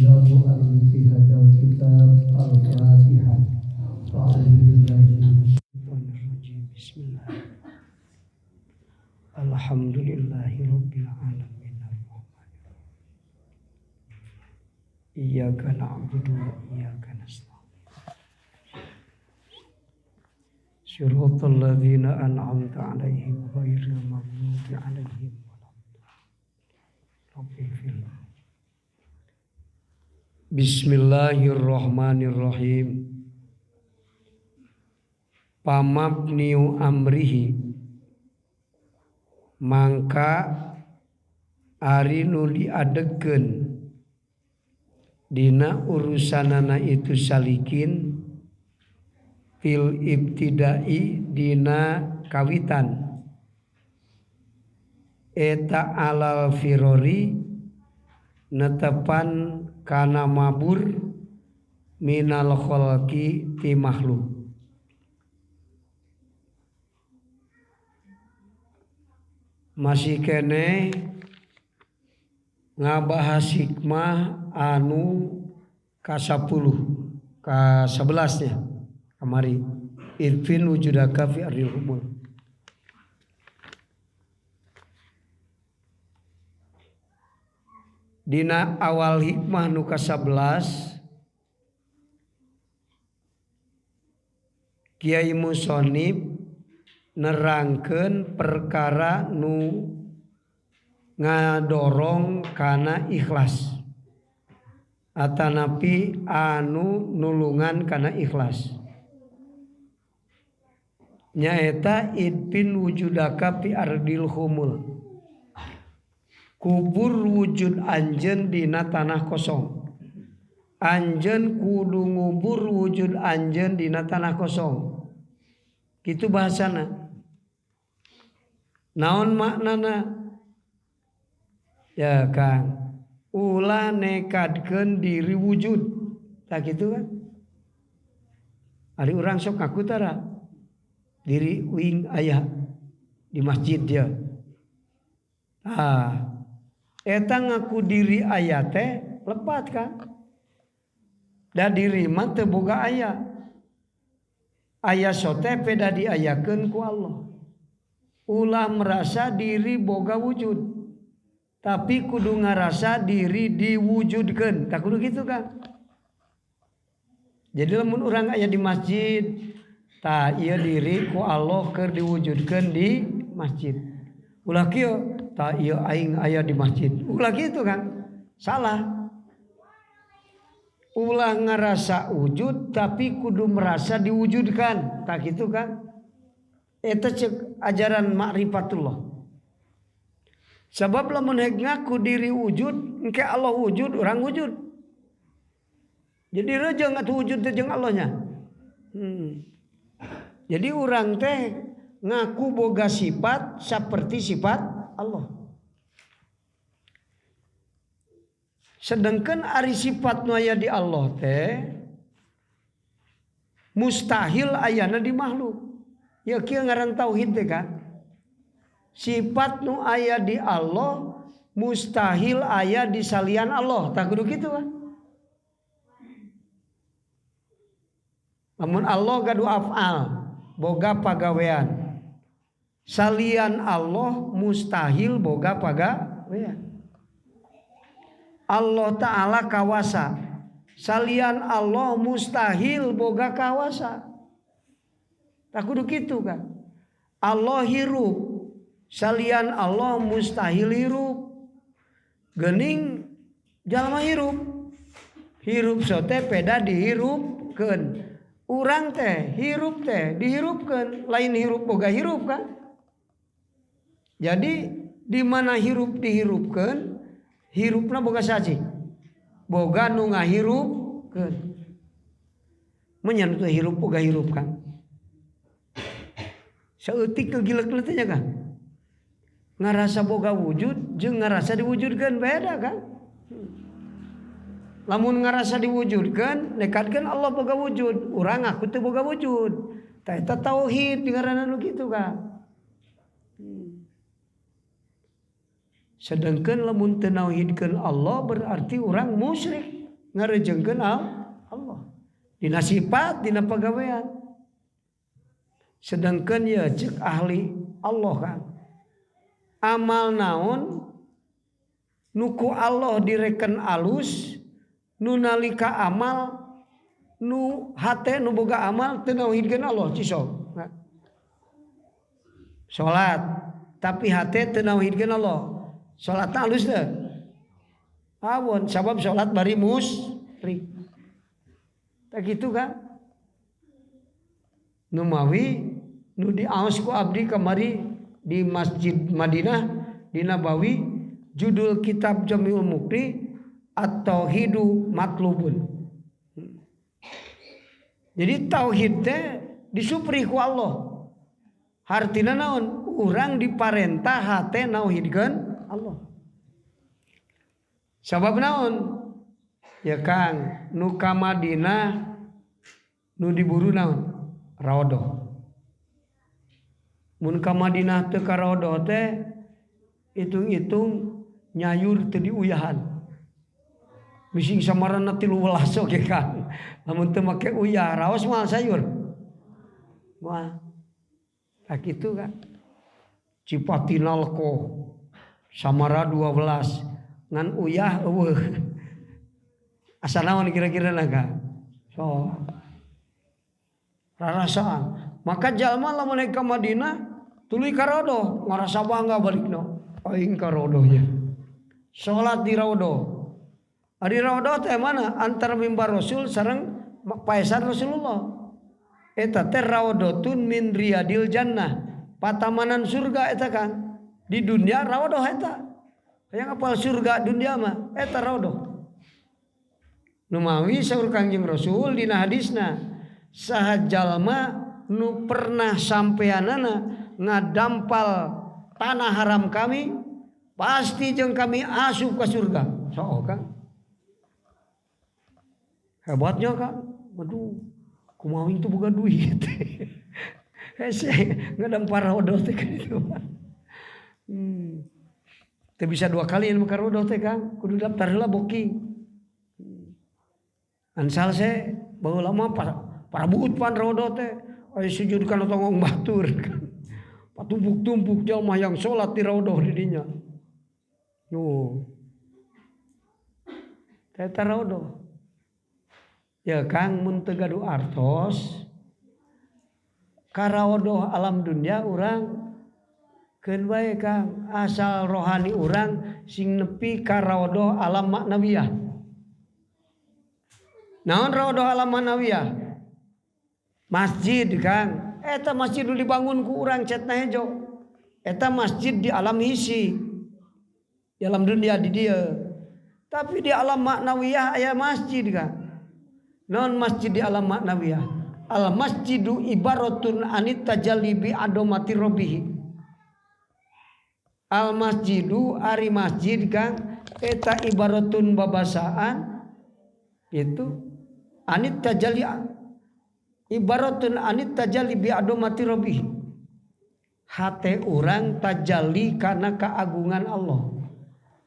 Babu al-fi hadal kitab al-fatihah. Bismillah. Alhamdulillahirabbil alamin. Iyyaka na'budu wa iyyaka nasta'in. Shiratal ladzina an'amta 'alaihim ghairil maghdubi 'alaihim waladdallin. Bismillahirrahmanirrahim. Pamabniu amrihi, mangka ari nu diadegeun dina urusanana itu salikin fil ibtidai dina kawitan eta alal firori netepan kana mabur minal khalqi ti makhluk. Masih kene ngabahas hikmah anu ka-10 ka-11 nya kamari irfin wujudaka fi ardil humul. Dina awal hikmah nu ka-11 Kiai Musonib nerangkeun perkara nu ngadorong kana ikhlas atanapi anu nulungan kana ikhlas nyaeta idpin wujudaka fi ardil humul, kubur wujud anjeun dina tanah kosong. Anjeun kudu ngubur wujud anjeun dina tanah kosong. Kitu bahasana. Naon maknana? Ya Kang, ulah nekadkeun diri wujud. Tak gitu kan? Ari urang sok ngaku tara diri uing aya di masjid dia. Eta ngaku diri aya teh lepat kan? Da diri mah teu boga aya. Aya sote peda diayakeun ku Allah. Ulah merasa diri boga wujud. Tapi kudu ngarasa diri diwujudkeun. Tak kudu gitu kan? Jadi lamun urang aya di masjid, tah ieu diri ku Allah keur diwujudkeun di masjid. Ulah kieu tah ieu aing aya di masjid. Ulah gitu kan? Salah. Ulah ngarasa wujud tapi kudu merasa diwujudkan. Tak gitu kan? Eta cek ajaran ma'rifatullah. Sebab lamun hek ngaku diri wujud, engke Allah wujud, orang wujud. Jadi reujeng atuh wujud teh jeung Allahnya. Jadi urang teh ngaku boga sifat saperti sifat Allah. Sedangkan ari sifat nu aya di Allah teh mustahil ayana di makhluk. Ya kieu ngaran tauhid teh kan. Sifat nu aya di Allah mustahil aya di salian Allah. Tak kudu kitu kan. Lamun Allah gadu af'al, boga pagawean. Salian Allah mustahil boga pagawean. Allah Ta'ala kawasa. Salian Allah mustahil boga kawasa. Tak kudu kitu kan. Allah hirup. Salian Allah mustahil hirup. Geuning jalma hirup. Hirup sote peda dihirupkeun. Urang teh hirup teh dihirupkeun. Lain hirup boga hirup kan. Jadi di mana hirup dihirupkeun, hirupna boga saji. Boga nu ngahirupkeun. Menyan teh hirup boga hirup kan. Saeutik kegileuk teh nya kan. Ngarasa boga wujud jeung ngarasa diwujudkeun beda kan. Lamun ngarasa diwujudkeun nekatkeun Allah boga wujud, urang ngaku teu boga wujud. Tah eta tauhid ngaranna nu kitu kan. Sedangkan lamun teu nauhidkeun Allah berarti orang musyrik. ngarejengkeun Allah. Dina sifat, dina pagawean. Sedangkan ya cek ahli Allah kan. Amal naon nuku Allah direken alus, nu nalika amal nu hate nu boga amal teu nauhidkeun Allah cisok. Salat tapi hate teu nauhidkeun Allah. Salat alus teu? Awon sabab salat bari musyrik. Tak gitu kan? Nu mawi nu diaos ku abdi kamari di Masjid Madinah di Nabawi judul kitab Jamiul Mukri At-Tauhidu Matlubun. Jadi tauhid teh disupri ku Allah. Hartina naon? Urang diparentah hate nauhidkeun Allah. Sabab naon? Ya Kang, nu ka Madinah nu diburu naon? Raodoh. Mun ka Madinah teu ka raodoh teh hitung-hitung nyayur teu diuyahan. Bising samarana 13 oge Kang. Lamun teu make uyah raos moal sayur. Moal. Tak kitu kan. Cipatina leko samara 12 ngan uyah eueuh. Asa naon kira-kira Kang? So rarasaan. Maka jalma lamun ka Madinah tuluy ka raodoh ngarasa bangga balikna. Aing ka raodohnya. Salat di raodoh. Ari raodoh teh mana? Antara mimbar Rasul sareng paesan Rasulullah. Eta teh raodotun min riyadil jannah. Patamanan surga eta kan. Di dunia raodoh eta. Hayang apal surga dunia mah eta raodoh. Numawi saur Kangjeng Rasul dina hadisna saha jalma nu pernah sampeanana ngadampal tanah haram kami pasti jeung kami asup ka surga. Soal Kang. Hebatnya Kang. Waduh, kumaha itu boga duit. Hese ngadampal raodoh teh kitu. Teu bisa 2 kali anu ka raodoh teh Kang, kudu daftar heula booking. Ansal se baheula mah para buut pan raodoh teh aya sujud kana tongong batur. Patumpuk-tumpuk jalma yang salat di raodoh di dinya. Nuh. Eta raodoh. Ya Kang mun teu gaduh artos ka raodoh alam dunia urang keun bae Kang asal rohani urang sing nepi ka raodoh alam maknawiyah. Naon raodoh alam maknawiyah? Masjid Kang. Eta masjid nu dibangun ku urang cetna hejo. Eta masjid di alam hisi. Di alam dunia di dieu. Tapi di alam maknawiyah aya masjid Kang. Non masjid di alam maknawiyah. Al masjidu ibaratun anit tajalli bi adomati rabbih. Al masjidu ari masjid Kang eta ibaratun babasaan itu anit tajalli ibaratun anit tajalli bi adomati rabbih. Hate urang tajalli kana keagungan Allah.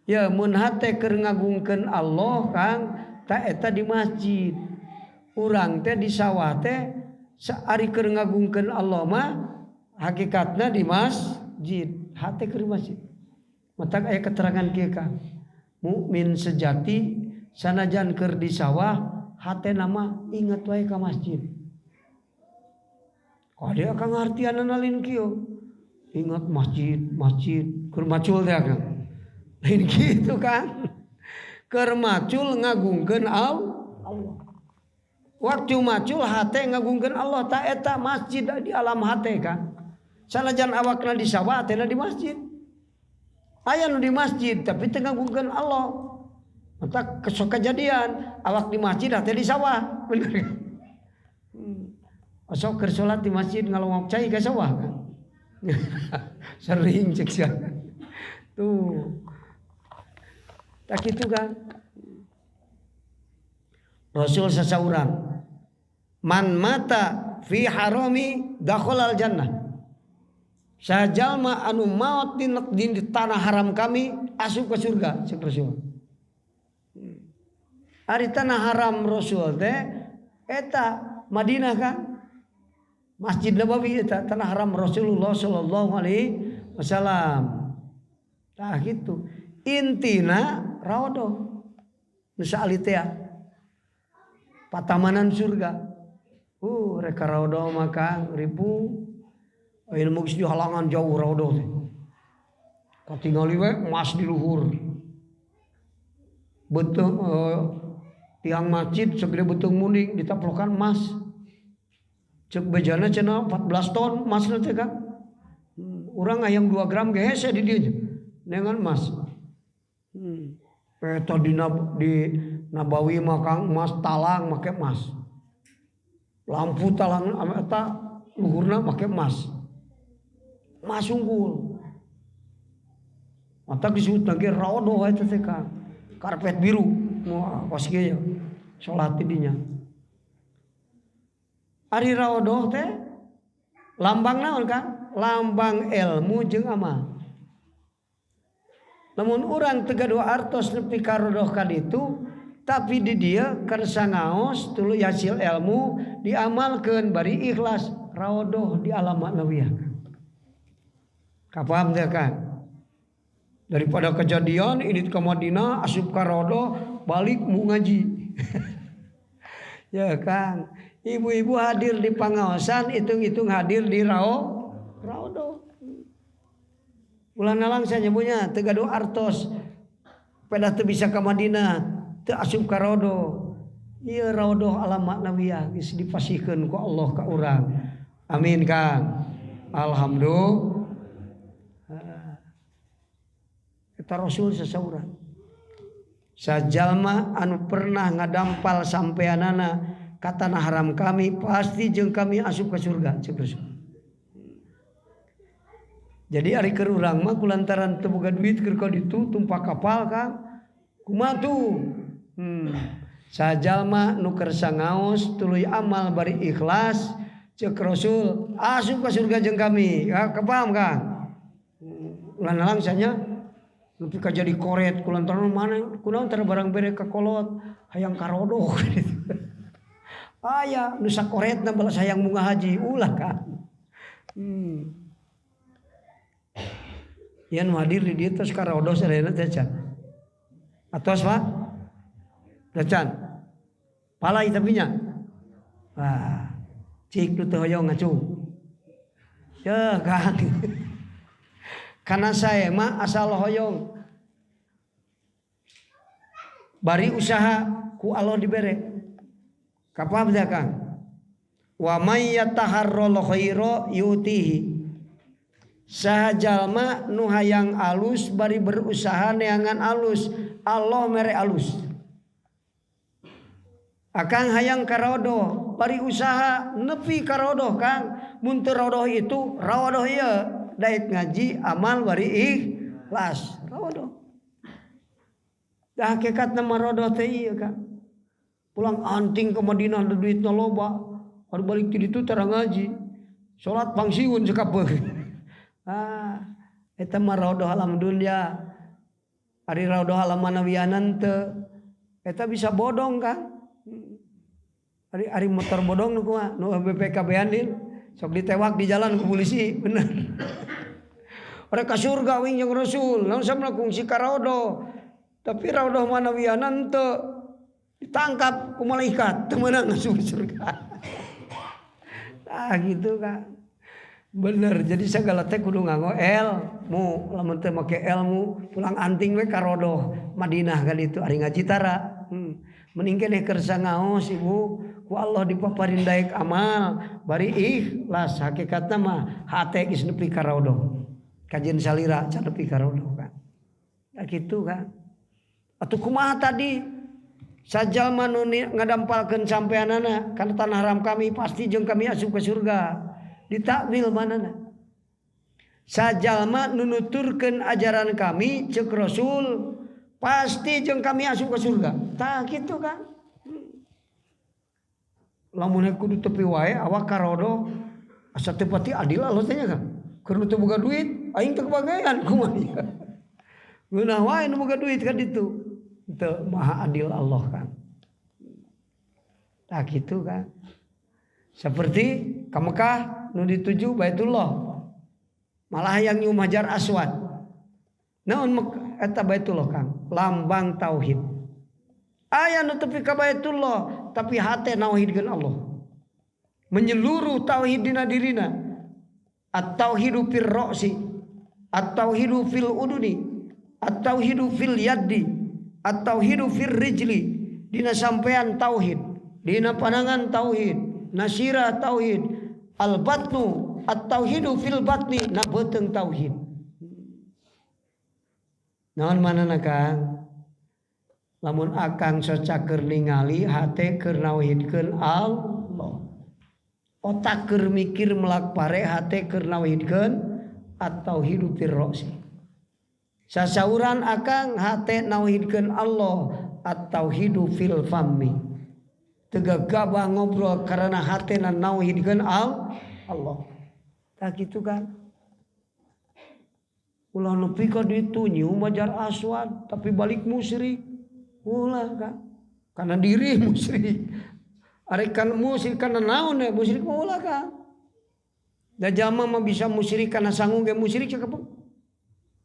Ya mun hate keur ngagungkeun Allah Kang ta eta di masjid. Urang teh di sawah teh saari keur ngagungkeun Allah mah hakikatna di masjid. Hate keur masjid. Matak aya keterangan kieu Kang. Mukmin sejati sanajan keur di sawah hate nama ingat wae ka masjid. Kade Kang artianna lain kieu. Ingat masjid, masjid keur macul teh Kang. Lain kitu Kang. Keur macul ngagungkeun Allah. Waktu macul hate ngagungkeun Allah ta eta masjid di alam hate Kang. Sanajan awakna di sawah hatena di masjid. Aya nu di masjid tapi teu ngagungkeun Allah. Mata kesok kejadian awak di masjid hate di sawah. Bener. Asok keur salat di masjid ngalongok cai ka sawah kan. Sering cek sia. Tuh. Tak kitu kan. Rasul sasaurang man mata fi harami dakhalal jannah. Sajalma anu maot di tanah haram kami asup ke surga cek Rasul. Ari tanah haram Rasul teh eta Madinah kan. Masjid Nabawi eta tanah haram Rasulullah sallallahu alaihi wasallam. Tah gitu. Intina raodoh. Nu saali teh patamanan surga. Reka raodoh maka ribu ilmu geus di halangan jauh raodoh teh. Katingali we emas di luhur. Betung tiang masjid segede betung muning ditaplokan emas. Cek bejana cenah 14 ton emas teh kan. Urang hayang 2 gram ge hese di dieu dengan emas. Eta di Nabawi mah kang emas talang make emas. Lampu talang eta luhurna make emas. Emas unggul. Mata disebut lagi raodoh eta teh kan. Karpet biru. Wah, pas ge ya. Salat di dinya. Ari raodoh teh lambang naon kan? Lambang ilmu jeung amal. Namun urang teu gaduh artos nepi ka raodoh ka ditu, tapi di dieu karsa ngaos tuluy hasil ilmu diamalkeun bari ikhlas raodoh di alamat nawiyah. Kapaham teh kan? Daripada kejadian ini ke Madinah asup ka raodoh balik mu ngaji. Ya kan? Ibu-ibu hadir di pangaosan, hitung-hitung hadir di raodoh. Ulah nalang saya nyebutnya teu gaduh artos. Pada teu bisa ka Madinah, teu asup ka raodoh. Ieu raodoh alamat nawiyah geus dipasihkeun ku Allah ka urang. Amin Kang. Alhamdulillah. Eta Rasul sasaurang. Sajalma anu pernah ngadampal sampeanana ka tanah haram kami pasti jeung kami asup ke surga cek Rasul. Jadi ari keur urang mah kulantaran teu boga duit keur ka ditu tumpak kapal Kang. Kumaha tuh? Sajalma nu kersa ngaos tuluy amal bari ikhlas cek Rasul asup ka surga jeung kami. Ya kapaham Kang? Ulah nalang sanya nepi ka jadi koret kulantaran mana kunaon tara barang bere ka kolot hayang karodoh gitu. Aya nu sakoretna balas hayang munga haji ulah kan. Yan hadir di dieu tos karodoh sadayana teh can. Atos Pak? Can. Palai tapi nya. Wah, cik nu teu hoyong ngacung. Ya kan. Karena saya mah asal hoyong. Bari usaha ku Allah dibere. Kapaham teh Kang? Wa may yataharral khaira yutihi. Sahajalma nu hayang alus bari berusaha neangan alus, Allah mere alus. Akang hayang karodoh, bari usaha nepi karodoh Kang. Mun teu raodoh itu raodoh ieu daek ngaji amal bari ikhlas raodoh. Da hakikatna mah raodoh teh ieu Kang. Pulang anting ke Madinah ada duitna loba, anu balik ti ditu tara ngaji. Salat pangsiun sakapeuh. Eta mah raodoh alam dunya. Ari raodoh alam manawiyanan teu eta bisa bodong Kang. Ari motor bodong nu kumaha? Nu BPKB-an deui. Sok ditewak di jalan ku polisi, bener. Ora ka surga wing jeung Rasul, naon samna kungsi ka raodoh. Tapi raodoh manawiyanan teu ditangkap ku malaikat teu meunang masuk surga. Gitu Kang. Bener, jadi segala teh kudu nganggo ilmu. Lamun teu make ilmu, pulang anting we ka raodoh Madinah ka ditu ari ngaji tara. Mending keneh kersa ngaos Ibu, ku Allah dipaparin daek amal, bari ikhlas hakikatna mah hate geus nepi ka raodoh. Kajian salira can nepi ka raodoh kan. Ya kitu kan. Atuh kumaha tadi? Sajalma nu ngadampalkeun sampeanana kana tanah haram kami pasti jeung kami asup ke surga. Ditakwil manana? Sajalma nu nuturkeun ajaran kami ceuk Rasul pasti jeung kami asup ke surga. Tah kitu kan. Lamun kudu tepi wae awak karodoh asa teu pati adil Allah teh nya kan. Keur teu boga duit aing teu kebagian kumaha. Geunah wae nu boga duit ka ditu. Teu maha adil Allah kan. Nah gitu kan. Seperti ke Mekah nu dituju Baitullah. Malah yang nyu Hajar Aswad. Naon eta Baitullah Kang, lambang tauhid. Aya nu tepi ka Baitullah tapi hate nauhidkeun Allah. Menyeluruh tauhid dina dirina. At-tauhidu fil ra'si, at-tauhidu fil uduni, at-tauhidu fil yaddi, at-tauhidu fil rijli. Dina sampean tauhid, dina panangan tauhid, nasira tauhid, al-batnu at-tauhidu fil batni, na beuteung tauhid. Naon manana Kang? Lamun akang soca keur ningali hate keur nauhidkeun Allah. Otak keur mikir melak pare hate keur nauhidkeun at-tauhidu fir ra'si. Sasauran akang hate nauhidkeun Allah at-tauhidu fil fammi. Teu gagabah ngobrol karena hatena nauhidkeun Allah. Tak gitu kan? Ulah nepi ka ditu nyiu Hajar Aswad tapi balik musyrik. Ulah kan? Karena diri musyrik. Ari kan musyrik kana naon ya musyrik ulah kan. Da jama mah bisa musyrik kana sangu ge musyrik cakep.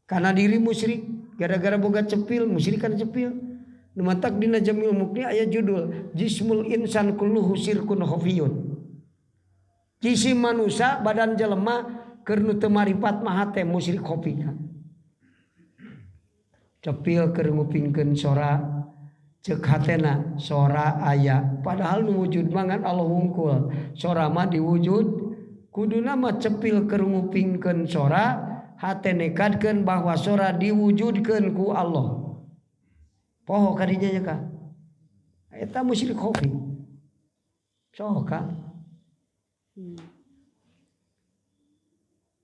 Kana diri musyrik gara-gara boga cepil musyrik kana cepil. Nu matak dina Jamil Mukni aya judul Jismul insan kulluhu syirkun khafiyun. Jisi manusia badan jelema keur nu teu marifat mah hate musyrik khafi kan. Cepil keur ngupingkeun sora cek hatena sora aya padahal nu wujud mangan Allah hungkul sora mah diwujud kuduna mah cepil keur ngupingkeun sora hate nekadkeun bahwa sora diwujudkeun ku Allah poho kadinya nya ka eta musyrik khafi sok ka.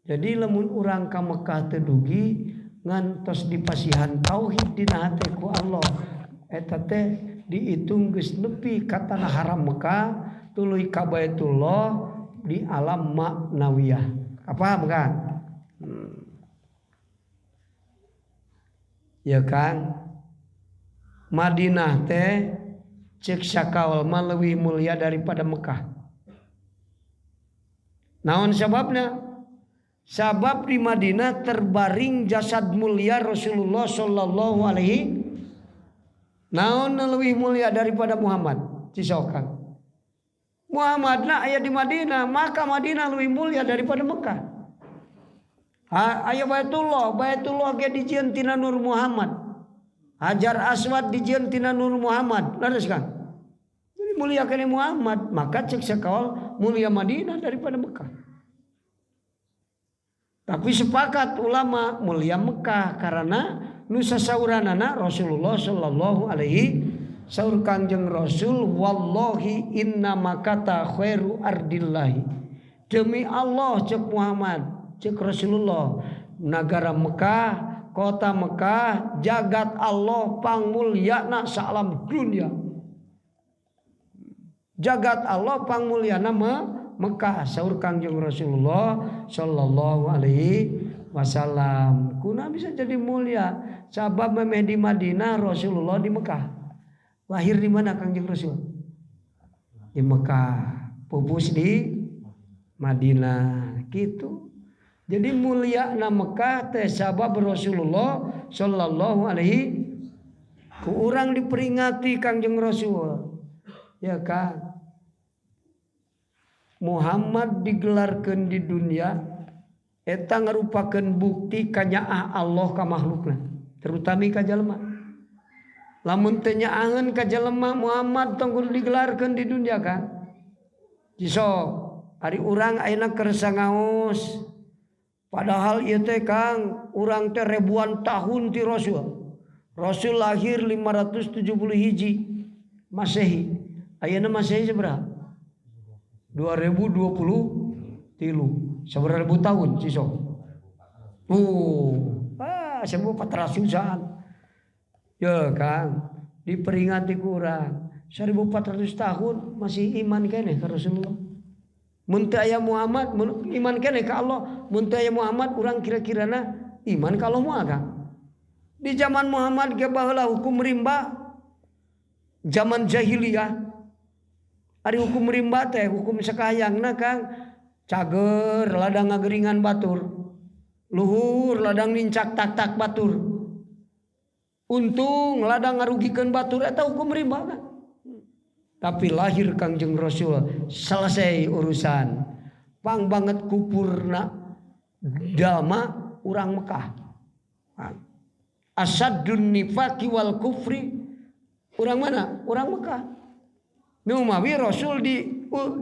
Jadi lamun urang ka Mekah teu dugi ngantos dipasihan tauhid dina hate ku Allah eta teh diitung geus nepi ka tanah haram Mekah tuluy ka Baitullah di alam maknawiyah. Paham kan? Ya kan? Madinah teh cek sakawal mah leuwih mulia daripada Mekah. Naon sababna? Sabab di Madinah terbaring jasad mulia Rasulullah sallallahu alaihi. Naon leuwih mulia daripada Muhammad? Cisokan. Muhammadna aya di Madinah, maka Madinah leuwih mulia daripada Mekah. Aya Baitullah ge dijieun tina Nur Muhammad. Hajar Aswad dijieun tina Nur Muhammad. Leres kan? Jadi mulia kana Muhammad, maka cek sakawal mulia Madinah daripada Mekah. Tapi sepakat ulama mulia Mekah karena nu sasauranana Rasulullah sallallahu alaihi saur Kangjeng Rasul wallahi inna makata khairu ardillahi. Demi Allah cek Muhammad, cek Rasulullah, negara Mekah, kota Mekah, jagat Allah pangmulyana saalam dunia. Jagat Allah pangmulyana Mekah saur Kangjeng Rasulullah sallallahu alaihi wasallam. Kuna bisa jadi mulia sabab memeh di Madinah, Rasulullah di Mekah. Lahir di mana Kangjeng Rasul? Di Mekah. Pupus di Madinah gitu. Jadi mulia na Mekah teh sabab Rasulullah sallallahu alaihi ku urang diperingati Kangjeng Rasul. Ya kan? Muhammad digelarkeun di dunia eta ngarupakeun bukti kanyaah Allah ka makhlukna terutami ka jalema. Lamun teu nyaaheun ka jalema Muhammad tong kudu digelarkeun di dunia kan. Jisok ari urang ayeuna keur sangaos padahal ieu teh Kang urang teh ribuan tahun ti Rasul. Rasul lahir 570 hiji Masehi. Ayeuna Masehi sabaraha? 2023 sabaraha ribu tahun sisok. 1400-an. Ya kan diperingati ku urang 1400 tahun masih iman keneh ka Rasulullah. Mun teu aya Muhammad iman keneh ka Allah, mun teu aya Muhammad urang kira-kirana iman ka Allah moal kan. Di zaman Muhammad ge baheula hukum rimba zaman jahiliyah Ari hukum rimba teh hukum sakayangna Kang cager ladang ngageringan batur. Luhur ladang nincak tak-tak batur. Untung ladang ngarugikeun batur eta hukum rimba kan. Tapi lahir Kangjeng Rasul selesai urusan. Pang banget kupurna dalma urang Mekah. Asaddun nifaqi wal kufri. Urang mana? Urang Mekah. Nu mawi Rasul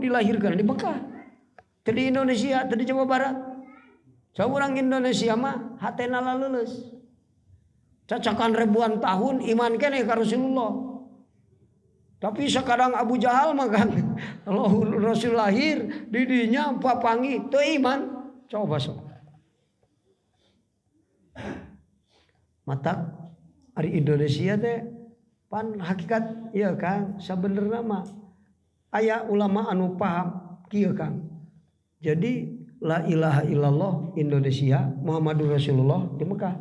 dilahirkan di Mekah. Di Indonesia, di Jawa Barat. Saurang Indonesia mah hatena leuleus. Cacakan ribuan tahun iman keneh ka Rasulullah. Tapi sekarang Abu Jahal mah kan Rasul lahir di dinya papangi teu iman. Coba sok. Matak ari Indonesia teh pan hakikat ieu Kang sabenerna mah aya ulama anu paham kieu Kang. Jadi la ilaha illallah Indonesia Muhammadur Rasulullah di Mekah.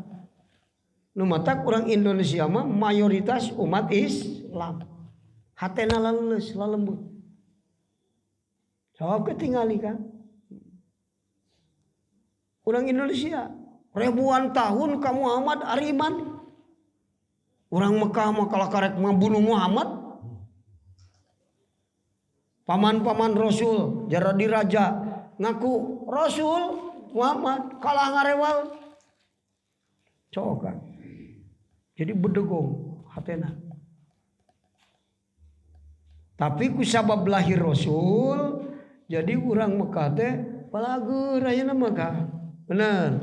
Nu matak orang Indonesia mah mayoritas umat Islam. Hatena leuleus lalembut. Jawab ketingali kan. Orang Indonesia ribuan tahun ka Muhammad ariman. Orang Mekah mah kalau karek membunuh Muhammad. Paman-paman Rasul jara diraja ngaku Rasul Muhammad kalah ngarewal. Coba. Jadi bedegong hatena. Tapi ku sabab lahir Rasul jadi orang Mekah teh palagur ayeuna Mekah. Bener.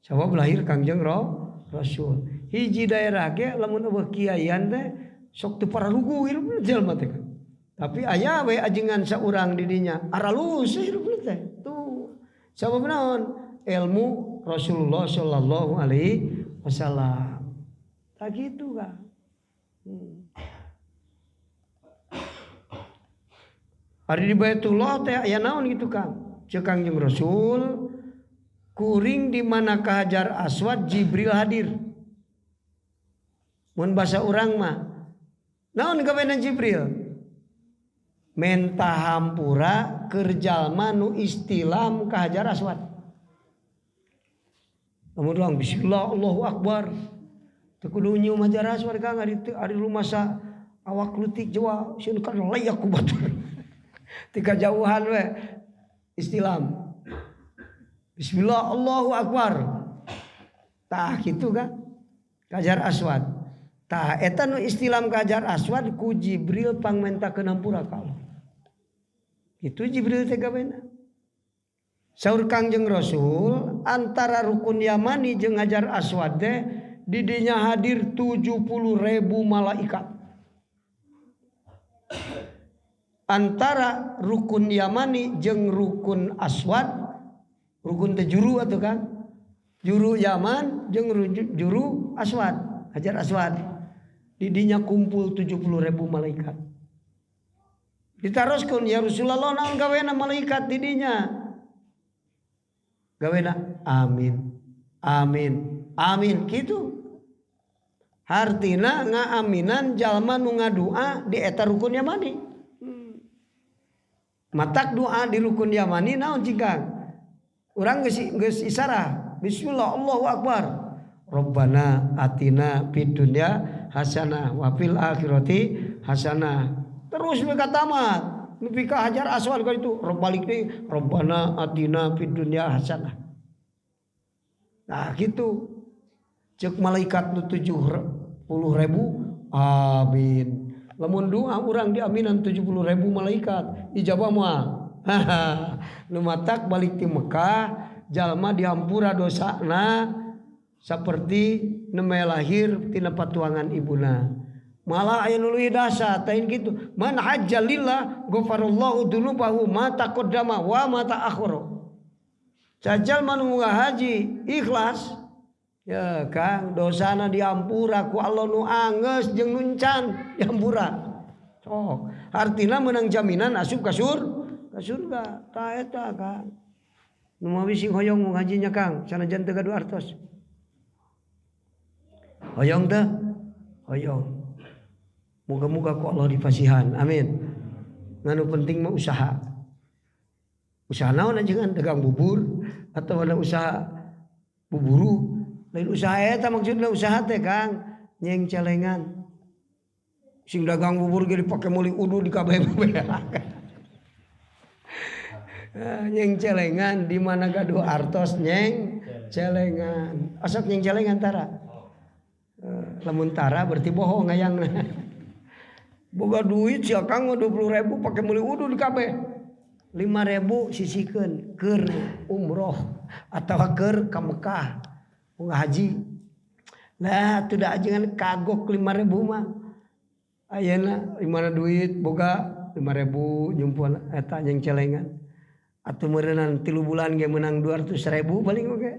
Sabab lahir Kangjeng Rasul. Hiji daerah ge lamun eueuh kiaian teh sok teu paralugu hirup jelema teh. Tapi aya we ajengan saurang di dinya aralus hirupna teh. Tuh. Sabab naon? Ilmu Rasulullah sallallahu alaihi wasallam. Tak gitu kan. Hari di Baitullah teh aya naon gitu Kang? Ceuk Kangjeng Rasul kuring di mana ka Hajar Aswad Jibril hadir. Mun basa urang mah naon gawena Jibril? Menta hampura keur jalma nu istilam ka Hajar Aswad. Lamun urang bismillah Allahu Akbar. Teu kudu nyium Hajar Aswad Kang ari rumah sa awak leutik Jawa sieun kan layak ku batur. Tika jauhan we istilam. Bismillah Allahu Akbar. Tah kitu kan Hajar Aswad. Tah eta nu istilam ka Hajar Aswad ku Jibril pangmentakeun hampura ka Allah. Itu Jibril teh gawena. Saur Kangjeng Rasul antara rukun Yamani jeung Hajar Aswad teh di dinya hadir 70.000 malaikat. Antara rukun Yamani jeung rukun Aswad, rukun teh juru atuh kan? Juru Yaman jeung juru Aswad, Hajar Aswad. Di dinya kumpul 70.000 malaikat. Ditaroskeun ya Rasulullah naon gawena malaikat di dinya? Gawena amin. Amin. Amin kitu. Hartina ngaaminan jalma nu ngadua di eta rukun Yamani. Matak doa di rukun Yamani naon cingkang? Urang geus isarah. Bismillah Allahu Akbar. Rabbana atina fid dunya hasanah wa fil akhirati hasanah. Terus mereka tamat. Nepi ka Hajar Aswad ka itu balik deui Rabbana atina fid dunya hasanah. Nah gitu. Cek malaikat nu 70.000 amin. Lamun doa urang diaminan 70.000 malaikat ijabah moal. Nu matak balik ti Mekah jalma dihampura dosana saperti nembe lahir tina patuangan ibuna. Malah aya nu leuwih dahsyat tain kitu. Man hajja lillah ghafarallahu dzunubahu ma taqaddama wa ma ta'akhkhara. Cajal manu haji ikhlas ya Kang dosana diampura ku Allah nu angeus jeung nu encan diampura. Sok artina meunang jaminan asup ka surga. Tah eta Kang. Nu mawi sing hoyong ngajinya Kang sanajan teu gaduh artos. Hoyong teh? Hoyong. Moga-moga ku Allah dipasihan. Amin. Nganu penting mah usaha. Usaha naon ajengan dagang bubur atau ada usaha buburu. Lain usaha eta maksudna usaha teh Kang nyeng celengan. Sing dagang bubur ge dipake meuli udu di kabeh. Nyeng celengan di mana gaduh artos nyeng celengan. Asok nyeng celengan tara. Lamun tara berarti bohong ngayangna. Boga duit si Akang 20.000 pake meuli wudu di kabeh. 5.000 sisikeun keur umroh atawa keur ka Mekah. Boga haji. Lah teu da ajengan kagok 5.000 mah. Ayeuna dimana duit boga 5.000 nyumpuan eta jeung celengan. Atuh meureunana 3 bulan ge menang 200.000 paling oge.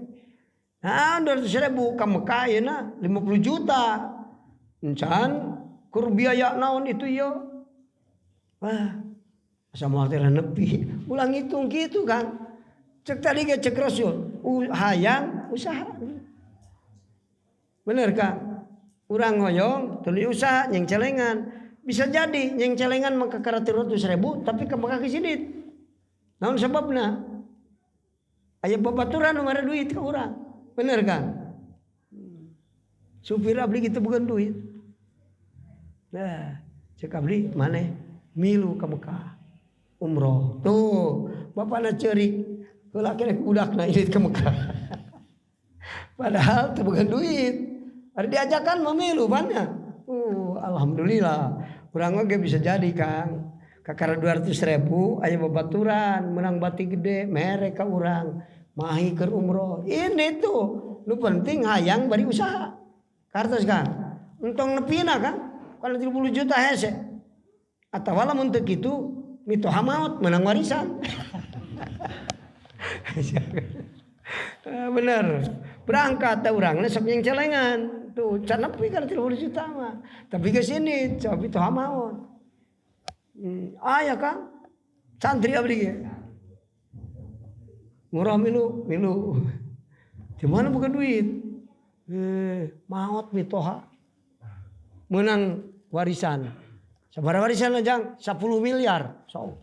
Nah 200.000 ka Mekah ayeuna 50 juta. Encan kur biaya naon itu ya. Wah, sama teh nepi. Ulang hitung gitu kan. Cek tadi ge cek Rasul, hayang usaha. Bener Kang? Urang ngoyong tuluy usaha nyeng celengan. Bisa jadi nyeng celengan maka ka 300.000 tapi ka Mekah kisidit. Naon sababna? Aya babaturan nu ngare duit ka urang. Bener Kang? Supir abdi kitu bukan duit. Nah, cek abdi maneh milu ka Mekah umroh. Tuh, bapana ceurik heula keneh budakna irit ka Mekah. Padahal teu bukan duit. Ari diajakan mamilu banyak. Alhamdulillah. Urang oge bisa jadi Kang. Kakara 200.000 aya babaturan menang bati gede mere ka urang. Mahi keur umroh. Ini tuh nu penting hayang bari usaha. Kartos Kang. Entong nepina Kang. Kalau 30 juta hese. Atau lamun teu kitu mitoha maot menang warisan. Bener. Berangkat ta urangna sok nyeng celengan. Tuh can nepi kan 30 juta mah. Tapi ke sini coba mitoha maot. Aya Kang. Santri abdi ge. Murah milu. Di mana bukan duit? Maot mitoha. Menang warisan. Sabaraha warisan Jang? 10 miliar. So.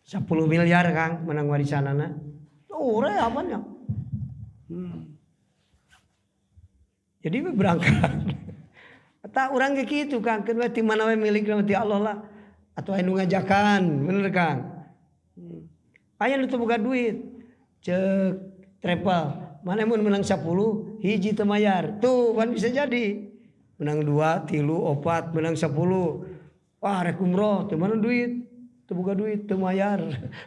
10 miliar Kang menang warisanana. Ure apanya? Jadi berangkat. Tak urang ge kitu Kang, keun ti mana we milikna ti Allah lah. Atuh anu ngajakan, bener Kang. Aya nu teu boga duit. Cek travel, mana mun menang 10, hiji teu mayar. Tuh kan bisa jadi. Menang 2, 3, 4, menang 10. Wah rek umroh teu mana duit. Teu boga duit, teu mayar.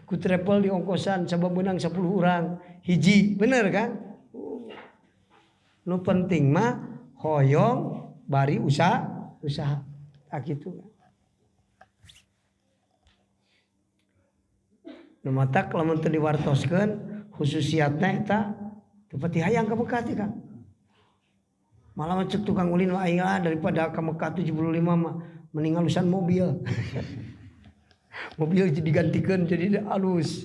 Ku travel di ongkosan sabab menang 10 urang. Hiji, bener kan? Nu penting mah hoyong bari usaha. Ah kitu. Nu matak lamun teu diwartoskeun khususiatna eta teu pati hayang ka Mekah teh Kang. Malah cek tukang ulin mah aing daripada ka Mekah 75 mah mending alusan mobil. Mobil digantikeun jadi alus.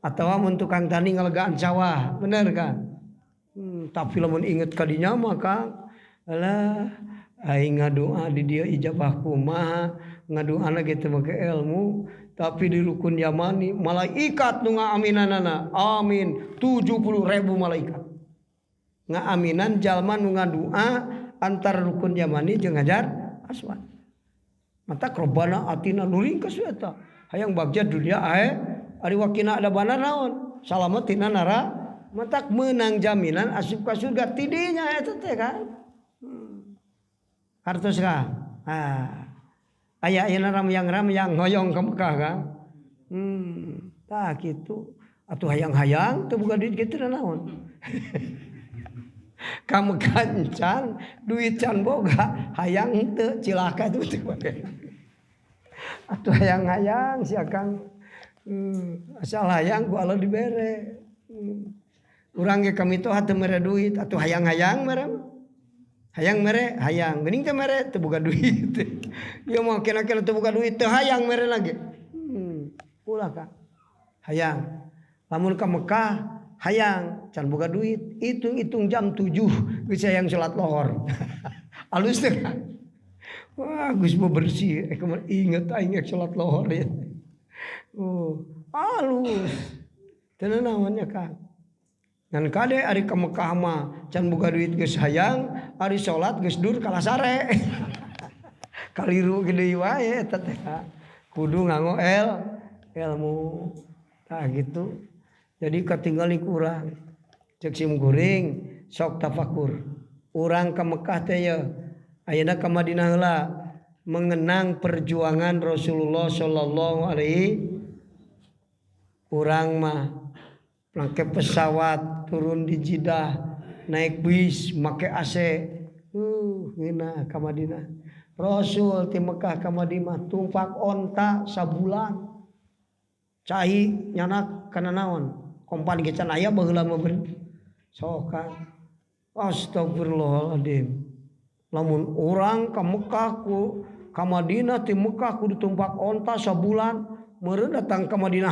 Atawa mun tukang tani ngalegaan sawah, bener kan? Tapi lamun inget ka dinya mah Kang, alah aing ngadoa di dieu ijabah kumaha, ngadoana ge teu make ilmu, tapi di rukun Yamani malaikat nu ngaaminanana. Amin. 70.000 malaikat. Ngaaminan jalma nu ngadoa antara rukun Yamani jeung Hajar Aswad. Mata Robbana atina nu ringkas eta. Hayang bagja dunia ae ari wakina ada banar naon? Salamet tina nara matak menang jaminan asup ka surga tidinya eta teh kan. Hartos ka. Aya ramyang hoyong ka Mekah kan. Tah kitu. Atuh hayang-hayang teu boga duit kitu naon. Ka Mekah encan duit can boga hayang teu cilaka teu teu. Atuh hayang-hayang si Akang asal hayang ku Allah dibere. Urang ge kamitoha teu mere duit atuh hayang-hayang mere. Hayang mere hayang geuning teh mere teu boga duit. Ieu mah kena-kena teu boga duit teu hayang mere lagi. Ulah Kang. Hayang. Lamun ka Mekah hayang can boga duit hitung jam 7 geus hayang salat lohor. Alus teh Kang. Wah geus bersih inget aing salat lohor ya. Oh, alus. Teu naonnya Kang. Dan kade ari ka Mekah mah can boga duit geus hayang, ari salat geus dur kala sare. Kaliru gede wae eta teh. Kudu nganggo ilmu. Tah gitu. Jadi ketinggali kurang. Cek simkuring sok tafakur. Urang ka Mekah teh ya ayeuna ka Madinah heula mengenang perjuangan Rasulullah sallallahu alaihi. Urang mah make pesawat turun di Jeddah naik bis make AC ngina ka Madinah. Rasul ti Mekah ka Madinah tumpak onta sabulan. Cai nyanak kana naon? Kompan ge can aya baheula mah sok kan. Astagfirullahaladzim. Lamun urang ka Mekah ku ka Madinah ti Mekah kudu tumpak onta sabulan, meureun datang ka Madinah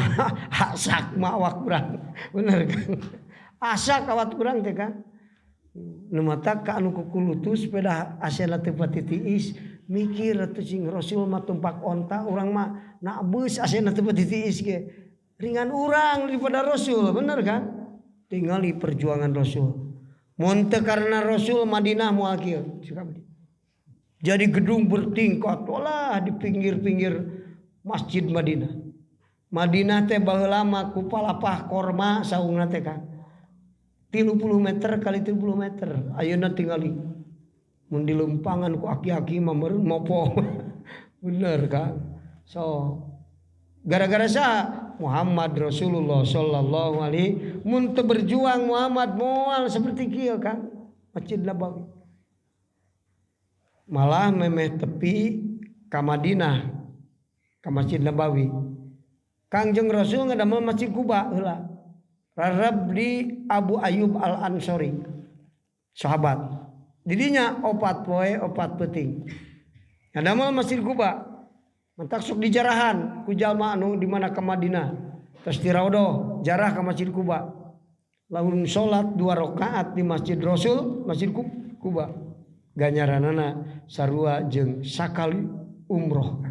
asak mah awak urang. Bener kan? Asak awak urang teh kan. Nu mata ka anu kukulutus sepeda asena teu pati tiis mikir atuh cing Rasul mah tumpak onta urang mah na beus asena teu pati tiis ge. Ringan urang daripada Rasul, bener kan? Tingali perjuangan Rasul. Mun teu karena Rasul Madinah moal kieu. Jadi gedung bertingkat walah di pinggir-pinggir Masjid Madinah. Madinah teh baheula mah ku palapah korma saungna teh kan. 30 meter kali 30 meter. Ayeuna tingali mun dilumpangan ku aki-aki mah meureun mopo. Bener kan? So gara-gara saha? Muhammad Rasulullah sallallahu alaihi mun teu berjuang Muhammad moal seperti kieu kan Masjid Nabawi. Malah memeh tepi ka Madinah ka Masjid Nabawi. Kangjeng Rasul ngadamel Masjid Quba heula. Rarab di Abu Ayyub Al-Ansori. Sahabat. Didinya 4 poe 4 peuting. Ngadamel Masjid Quba. Mentak sok dijarahan ku jalma anu di mana ka Madinah. Terus diraodoh jarah ka Masjid Quba. Lamun salat 2 rakaat di Masjid Rasul, Masjid Quba. Ganjaranana sarua jeung sakali umroh.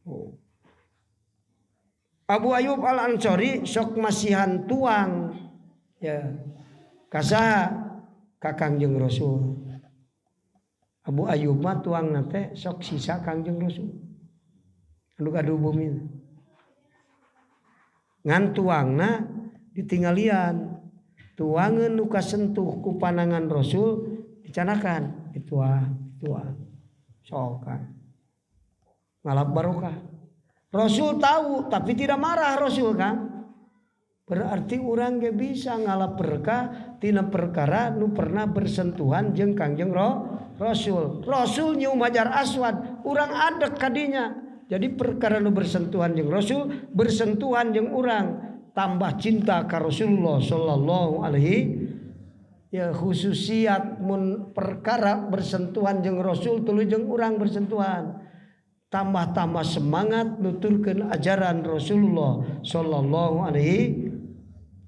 Oh. Abu Ayyub Al-Ansori sok masihan tuang ya. Kasaha ka Kangjeng Rasul. Abu Ayyub mah tuangna teh sok sisa Kangjeng Rasul. Anu kadu bumi ngan tuangna ditinggalian tuangeun nu kasentuh ku panangan Rasul dicanakan itu sok kan ngalap barokah. Rasul tahu tapi tidak marah Rasul kan. Berarti urang ge bisa ngalap berkah tina perkara nu pernah bersentuhan jeung Kangjeng Rasul. Rasul nyium Hajar Aswad, urang adek kadinya. Jadi perkara nu bersentuhan jeung Rasul, bersentuhan jeung urang, tambah cinta ka Rasulullah sallallahu alaihi ya khususiat mun perkara bersentuhan jeung Rasul tuluy jeung urang bersentuhan. Tambah-tambah semangat nuturkeun ajaran Rasulullah sallallahu alaihi.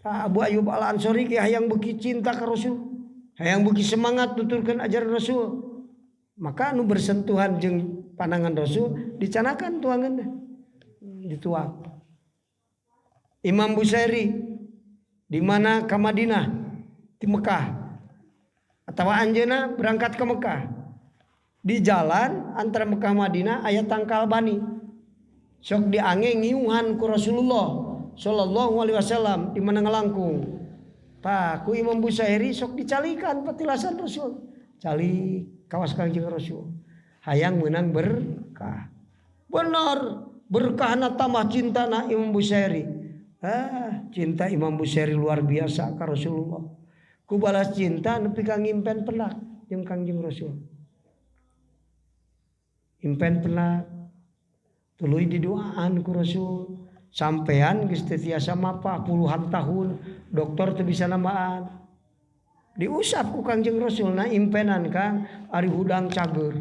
Abu Ayyub Al-Ansori ge hayang beuki cinta ka Rasul, hayang beuki semangat nuturkeun ajaran Rasul. Maka nu bersentuhan jeung pandangan Rasul dicanakan tuangan dituang. Imam Busairi di mana ke Madinah di Mekah atau anjeuna berangkat ke Mekah di jalan antara Mekah Madinah aya tangkal bani sok diange ngiungan ku Rasulullah sallallahu alaihi wasallam di mana ngalangkung. Tah ku Imam Busairi sok dicalikan petilasan Rasul cali kawas Kangjeng Rasul. Hayang menang berkah. Benar berkahna tambah cintana Imam Busairi. Cinta Imam Busairi luar biasa ka Rasulullah. Ku balas cinta nepi ka ngimpen penak jeung Kangjeng Rasul. Impen penak tuluy didoaan ku Rasul. Sampean geus teu tiasa mapa puluhan tahun dokter teu bisa nambaan. Diusap ku Kangjeng Rasul na impenan Kang ari hudang cager.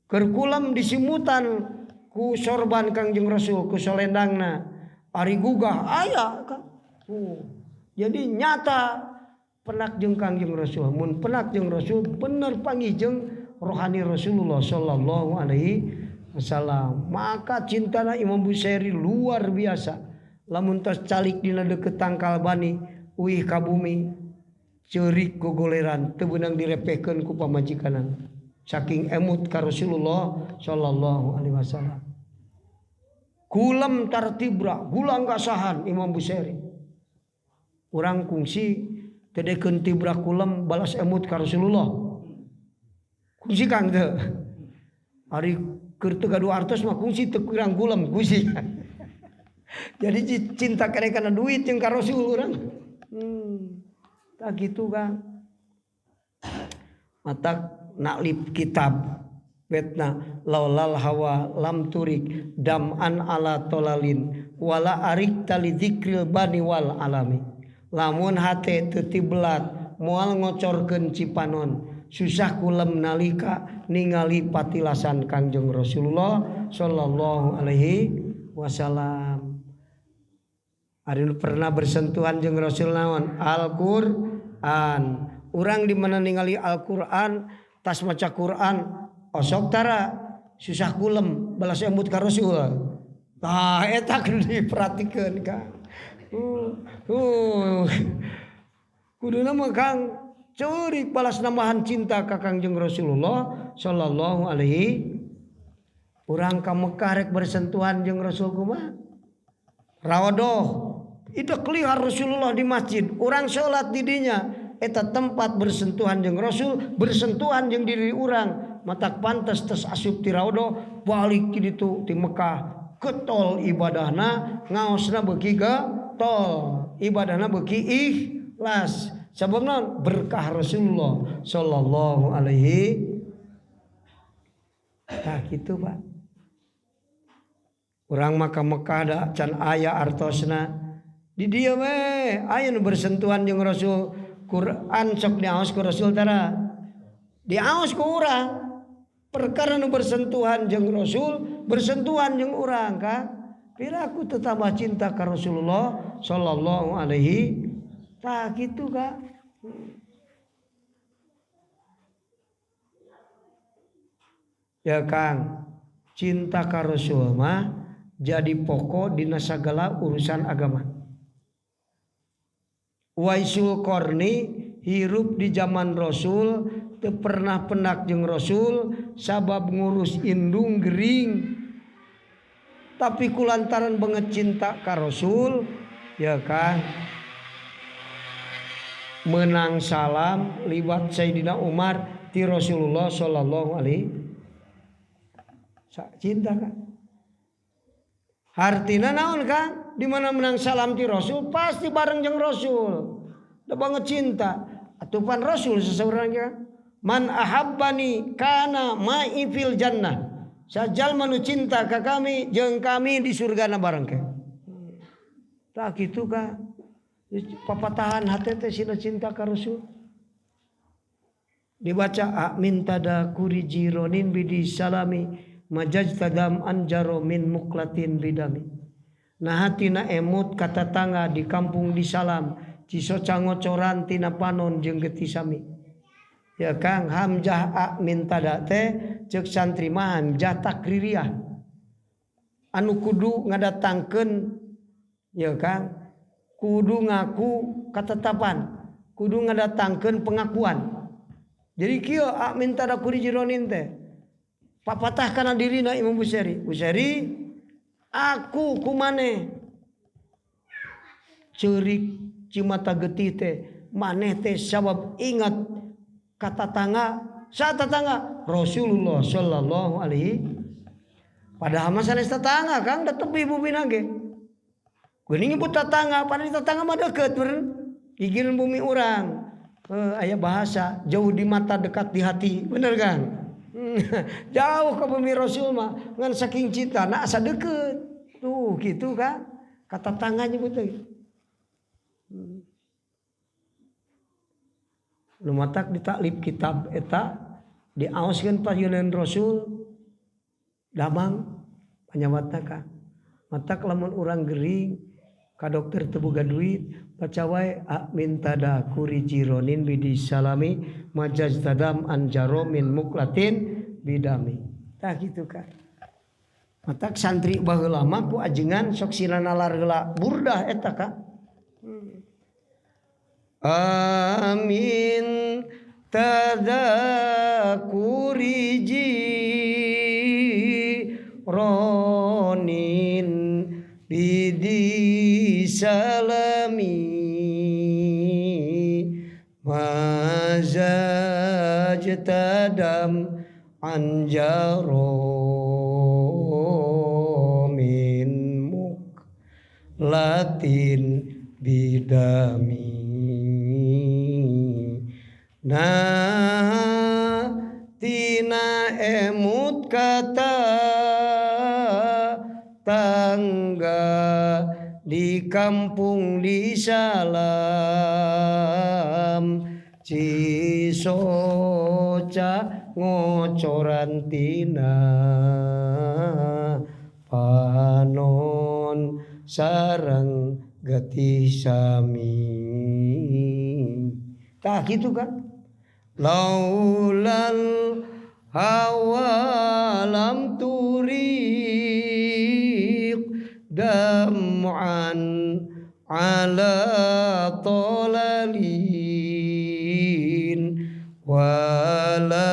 Kerkulam disimutan ku sorban Kangjeng Rasul ku solendangna ari gugah aya kan Jadi nyata penak jeung Kangjeng Rasul. Mun penak jeung Rasul bener panggih jeung rohani Rasulullah sallallahu alaihi wasallam. Maka cintana Imam Busiri luar biasa. Lamun tos calik dina deukeut tangkal bani uih ka bumi ceurik gogoleran teu beunang direpehkeun ku pamajikanna. Saking emut ka Rasulullah sallallahu alaihi wasallam. Kulam tartibra, gulang gasahan Imam Busiri. Urang kungsi tedekeun tibra kulam balas emut ka Rasulullah. Kungsi kang teu. Ari keur teu gaduh artos mah kungsi teu kurang gulam kungsi. Jadi cinta kana duit jeung ka Rasul urang. Tak gitu kan. Matak naklip kitab betna laulal hawa lam turik dam'an ala tolalin wala arik tali dzikril bani wal alami. Lamun hate teu tiblat moal ngocorkeun cipanon susah kulem nalika ningali patilasan Kangjeng Rasulullah sallallahu alaihi wasallam. Ari pernah bersentuhan jeung Rasul naon? Al-Qur'an. Urang di mana ningali Al-Qur'an tas maca Qur'an osok tara susah kulem balas emut ka Rasul. Tah eta kudu diperatikeun Kang. Kuduna mah Kang ceurik balas nambahan cinta ka Kangjeng Rasulullah sallallahu alaihi. Urang ka Mekah rek bersentuhan jeung Rasul kumaha? Rawadoh. Itu kelihar Rasulullah di masjid. Urang salat di dinya. Eta tempat bersentuhan jeung Rasul, bersentuhan jeung diri urang. Matak pantes tes asup ti rawadoh balik ti ditu ti Mekah. Ketol ibadahna ngaosna beuki ga tol. Ibadahna beuki ikhlas. Sababna berkah Rasulullah sallallahu alaihi. Nah gitu Pak. Urang maka Mekah da can aya artosna. Di dieu we aya nu bersentuhan jeung Rasul. Quran sok diaos ku Rasul tara. Diaos ku urang. Perkara nu bersentuhan jeung Rasul, bersentuhan jeung urang ka. Piraku teu tambah cinta ka Rasulullah sallallahu alaihi. Tah kitu ka. Ya Kang, cinta ka Rasul mah jadi pokok dina sagala urusan agama. Waisul Qarni hirup di zaman Rasul teu pernah penak jeung Rasul sabab ngurus indung gering. Tapi kulantaran banget cinta ka Rasul ya kan menang salam liwat Sayyidina Umar ti Rasulullah sallallahu alaihi cinta kan. Artina naon kan? Di mana menang salam ti Rasul pasti bareng jeung Rasul. Da banget cinta. Atupan Rasul seseorang kan. Man ahabbani kana ma'i fil jannah. Sajal manu cinta ka kami jeung kami di surgana bareng ke. Tak kitu ka. Papatahan hate teh sina cinta ka Rasul. Dibaca amin tada kuri jironin bidi salami majajtadam anjaro min muklatin bidami. Nah hatina emut kata tangga di kampung di salam cisoca ngocoran tina panon jeung geti sami. Ya Kang hamzah a minta teh ceuk santri mah hamzah takririah. Anu kudu ngadatangkeun ya Kang kudu ngaku katetapan, kudu ngadatangkeun pengakuan. Jadi kieu a minta da kuri jironin teh papatah kana dirina Imam Busiri. Busiri aku kumane ceurik cimata getih teh maneh teh sabab ingat kata tangga sa tetangga Rasulullah sallallahu alaihi. Padahal mah sanes tetangga Kang da tepi bumina ge. Geuning nyebut tetangga padahal tetangga mah deukeut beureun. Gigireun bumi urang. Aya bahasa jauh di mata dekat di hati. Bener Kang? Jauh ke bumi Rasul mah ngan saking cinta na asa deukeut. Tuh gitu kan. Kata tangga nyebut teh. Lumatak ditaklif kitab eta diaoskeun payeunan Rasul damang panyawatna ka. Matak lamun urang gering ka dokter teu boga duit baca wae min tada kuri jironin bidi salami majaz tadam anjaro min muklatin bidami tah kitu kan. Matak santri baheula mah ku ajengan sok sina nalar heula burdah eta ka. Amin tadakuri jironin bidi salami mazaj tadam anjaro min muklatin bidami nah tina emut kata tangga di kampung di salam cisoca ngocoran tina panon sareng getih sami tah gitu kan. Laulal hawa lam turiq dam'an ala talalin wala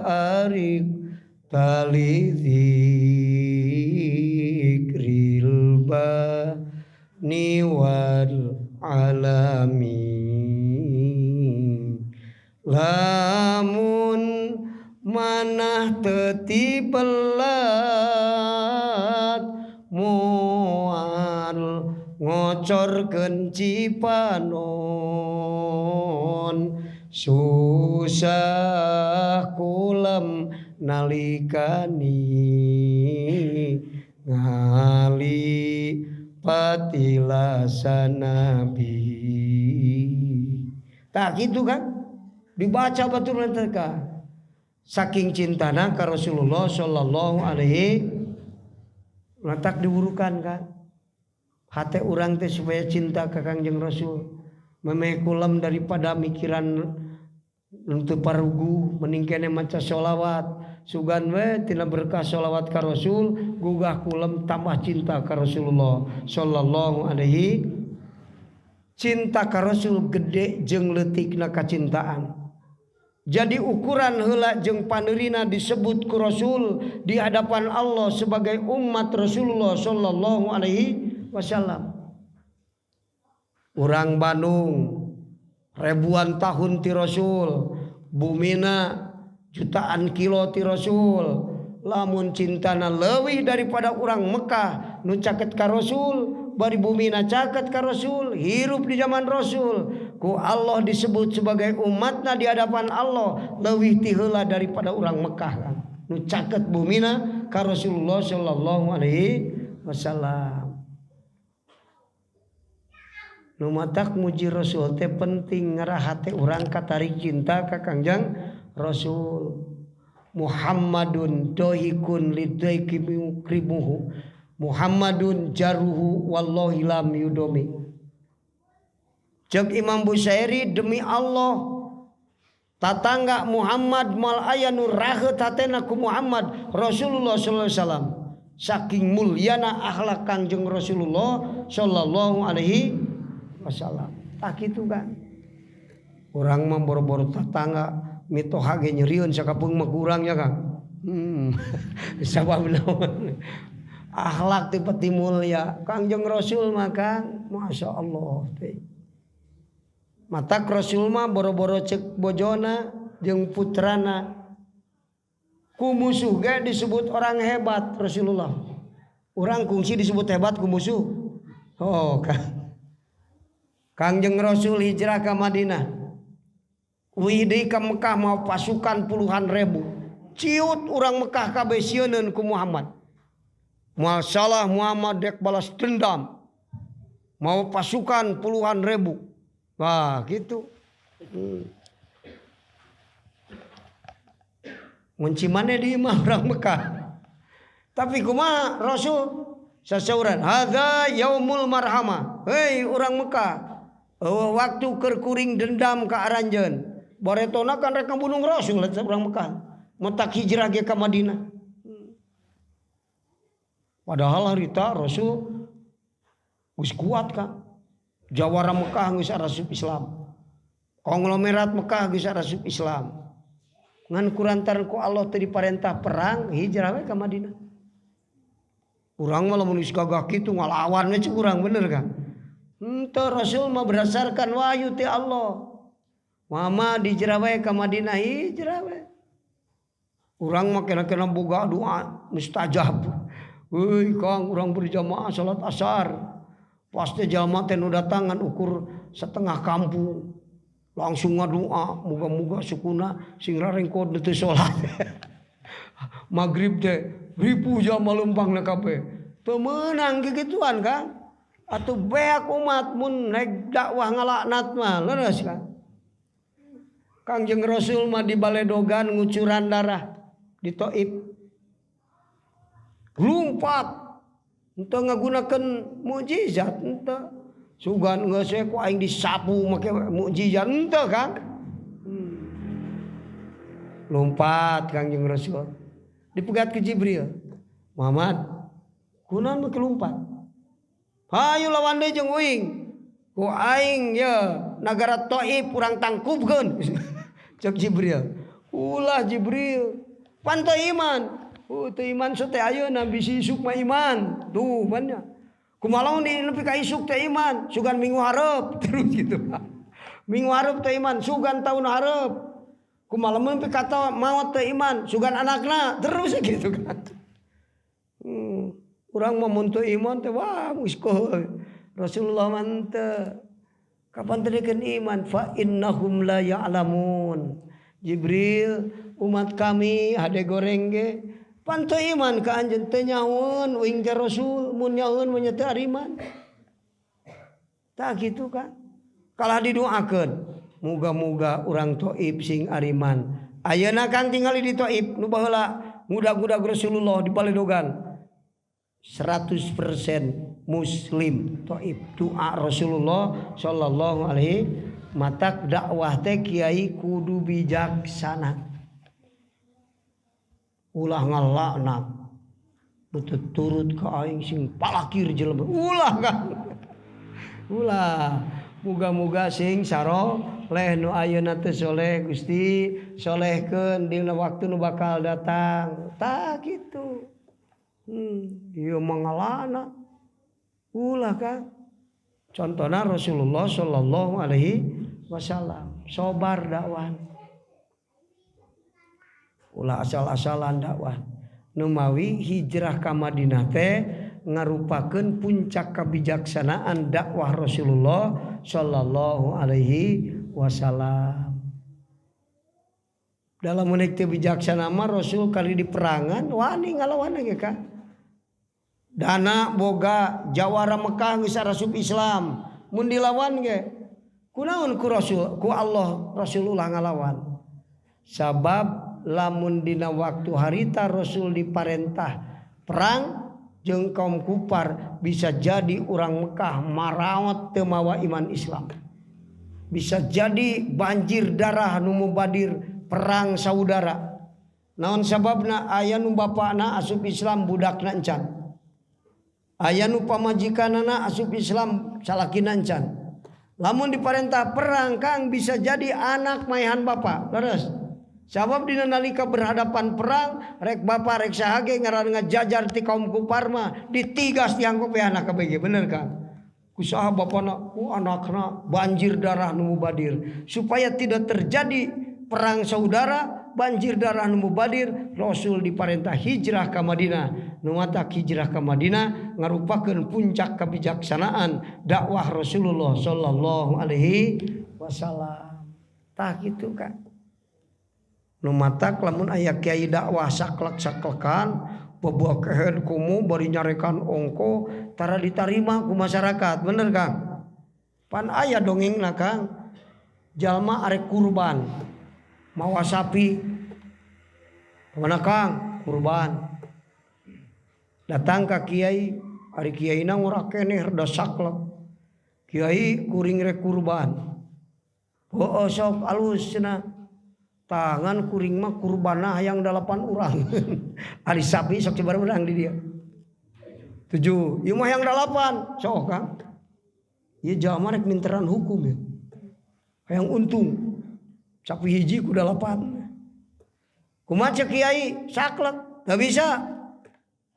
arik talidzikril bani wal alamin lamun manah teu pelat moal ngocorkeun cipanon susah kulam nalikani ngali patilasanabi tak gitu kan. Dibaca batur mereka saking cintana ka Rasulullah sallallahu alaihi letak diurukan kan hate urang teh supaya cinta ka Kangjeng Rasul memeh kulam daripada mikiran untuk parugu mending kene maca sholawat sugan we tina berkah sholawat ka Rasul gugah kulam tambah cinta ka Rasulullah sallallahu alaihi. Cinta ka Rasul gede jeung leutikna kacintaan. Jadi ukuran heula jeung paneurina disebut ku Rasul di hadapan Allah sebagai umat Rasulullah sallallahu alaihi wasallam. Urang Bandung ribuan tahun ti Rasul, bumina jutaan kilo ti Rasul. Lamun cintana leuwih daripada urang Mekah nu caket ka Rasul, bari bumina caket ka Rasul, hirup di zaman Rasul. Ku Allah disebut sebagai umatna di hadapan Allah leuwih ti heula daripada urang Mekah kan. Nu caket bumina ka Rasulullah sallallahu alaihi wasallam. Nu matak muji Rasul teh penting ngaraha teh urang katarik cinta ka Kangjeng Rasul. Muhammadun dohikun lidaiki mukrimuhu Muhammadun jaruhu wallahi lam yudomi. Cek Imam Bushairi demi Allah tatangga Muhammad mal aya nu raheut hatena ku Muhammad Rasulullah sallallahu alaihi wasallam. Saking mulyana akhlak Kangjeng Rasulullah sallallahu alaihi wasallam. Tak kitu kan. Urang mah boro-boro tatangga mitoha ge nyerieun sakapeung mah kurang ya Kang. Sabab naon? Akhlak teh peti mulia. Kangjeng Rasul mah Kang, masyaallah teh. Matak Rasul mah boro-boro cek bojona jeung putrana. Ku musuh ge disebut orang hebat Rasulullah. Urang kungsi disebut hebat ku musuh. Oh, Kang. Kangjeng Rasul hijrah ke Madinah. Wihdi ke Mekah mau pasukan puluhan ribu. Ciut orang Mekah kabeh sieuneun ku Muhammad. Moal salah Muhammad dek balas dendam. Mau pasukan puluhan ribu. Wah gitu. Ngunci mana di imah orang Mekah. Tapi kumaha Rasul Sasauran hadza yaumul marhamah. Hei orang Mekah, waktu keur kuring dendam ka aranjeun. Baretona kan rek ngabunuh Rasul orang Mekah. Motak hijrah ge ka Madinah. Padahal harita Rasul geus kuat ka. Jawara Mekah geus arasup Islam. Konglomerat Mekah geus arasup Islam. Ngan kurantaran ku Allah teu diparentah perang, hijrah we ka Madinah. Urang mah lamun geus gagah kitu ngalawan we cek urang bener kan? Henteu Rasul mah berdasarkan wahyu ti Allah. Mama hijrah we ka Madinah hijrah we. Urang mah kena boga doa mustajab. Euy Kang urang berjamaah salat asar. Pasti jalma teh nu datangan ukur setengah kampung. Langsung ngadoa muga-muga sukuna sing rarengkod teu salat. Magrib teh ribu jama lempangna kabeh. Teu meunang gigituan Kang. Atuh beak umat mun naik dakwah ngalaknat mah leres Kang. Kangjeng Rasul mah di baledogan ngucuran darah di Taif. Lumpat henteu ngagunakeun mukjizat henteu. Sugan geus we ku aing disapu make mukjizat henteu Kang. Lompat Kangjeng Rasul. Dipegat ke Jibril. Muhammad, kunaon make lompat? Hayu lawan deui jeung uing. Ku aing ya nagara Taif urang tangkubkeun. Cek Jibril. Ulah Jibril. Pan teu iman. Teu iman so teh ayeuna bisi isuk mah iman. Tuh bannya. Kumaha di nepi ka isuk teh iman, sugan minggu hareup terus gitu. Minggu hareup teh iman, sugan taun hareup. Kumaha nepi ka maot teh iman, sugan anakna terus gitu kan. Urang mah mun teu iman teh wah geus koe. Rasulullah mah teu. Kapan terdekeun iman fa innahum la ya'lamun. Jibril umat kami hade goreng ge pan teu iman ka anjeun teu nyahoeun uing ka Rasul mun nyahoeun mah teu ariman. Tah kitu kan. Kalah didoakeun muga-muga urang Taif sing ariman. Ayeuna Kang tingali di Taif nu baheula ngudag-ngudag Rasulullah di baledogan 100% Muslim Taif. Doa Rasulullah sallallahu alaihi matak dakwah teh kiai kudu bijaksana. Ulah ngalaknat. Betul turut ka aing sing palakir jelema. Ulah Kang. Ulah. Muga-muga sing saroleh nu ayeuna teu soleh Gusti solehkeun dina waktu nu bakal datang. Tah kitu. Ieu mangalana. Ulah Kang. Contohna Rasulullah sallallahu alaihi wasallam sobar dakwah. Ulah asal-asalan dakwah. Numawi hijrah ka Madinah teh ngarupakeun puncak kabijaksanaan dakwah Rasulullah sallallahu alaihi wasallam. Dalam menik teu bijaksana mah Rasul kali di perangan wani ngalawan ge Kang. Dana boga jawara Mekah geus arasup Islam mun dilawan ge kunaon ku Rasul ku Allah Rasulullah ngalawan sabab lamun dina waktu harita Rasul diparentah perang jeung kaum kufar bisa jadi urang Mekah maraot teu mawa iman Islam bisa jadi banjir darah nu mubadir perang saudara naon sababna aya nu bapana asup Islam budakna encan aya nu pamajikanana asup Islam salakina encan. Lamun diparentah perang Kang bisa jadi anak maehan bapa. Leres. Sabab dina nalika berhadapan perang rek bapa rek saha ge ngaranna ngajajar ti kaum kufar mah ditigas diangkop we anak kabeh bener Kang. Kusaha bapana anakna banjir darah nu mubadir supaya tidak terjadi perang saudara banjir darah nu mubadir Rasul diparentah hijrah ka Madinah. Nu matak hijrah ka Madinah ngarupakeun puncak kabijaksanaan dakwah Rasulullah sallallahu alaihi wasallam. Tah kitu Kang. Nu matak lamun aya kiai dakwah saklek-saklekan bobokeun kumu bari nyarekan ongko tara ditarima ku masyarakat bener Kang. Pan aya dongengna Kang. Jalma arek kurban mawa sapi. Mana Kang kurban. Datang ke kiai Ari kiai na ngora keneh rada saklek. Kiai kuring rek kurban. Heueuh sok alus cenah. Tangan kuring mah kurbanna hayang 8 urang. Ari sapi sok sabar urang di dieu. 7. Ieu mah hayang 8. Sok Kang. Ieu jalma rek minteran hukum ya. Hayang untung. Sapi hiji ku 8. Kumaha cek kiai saklek, teu bisa.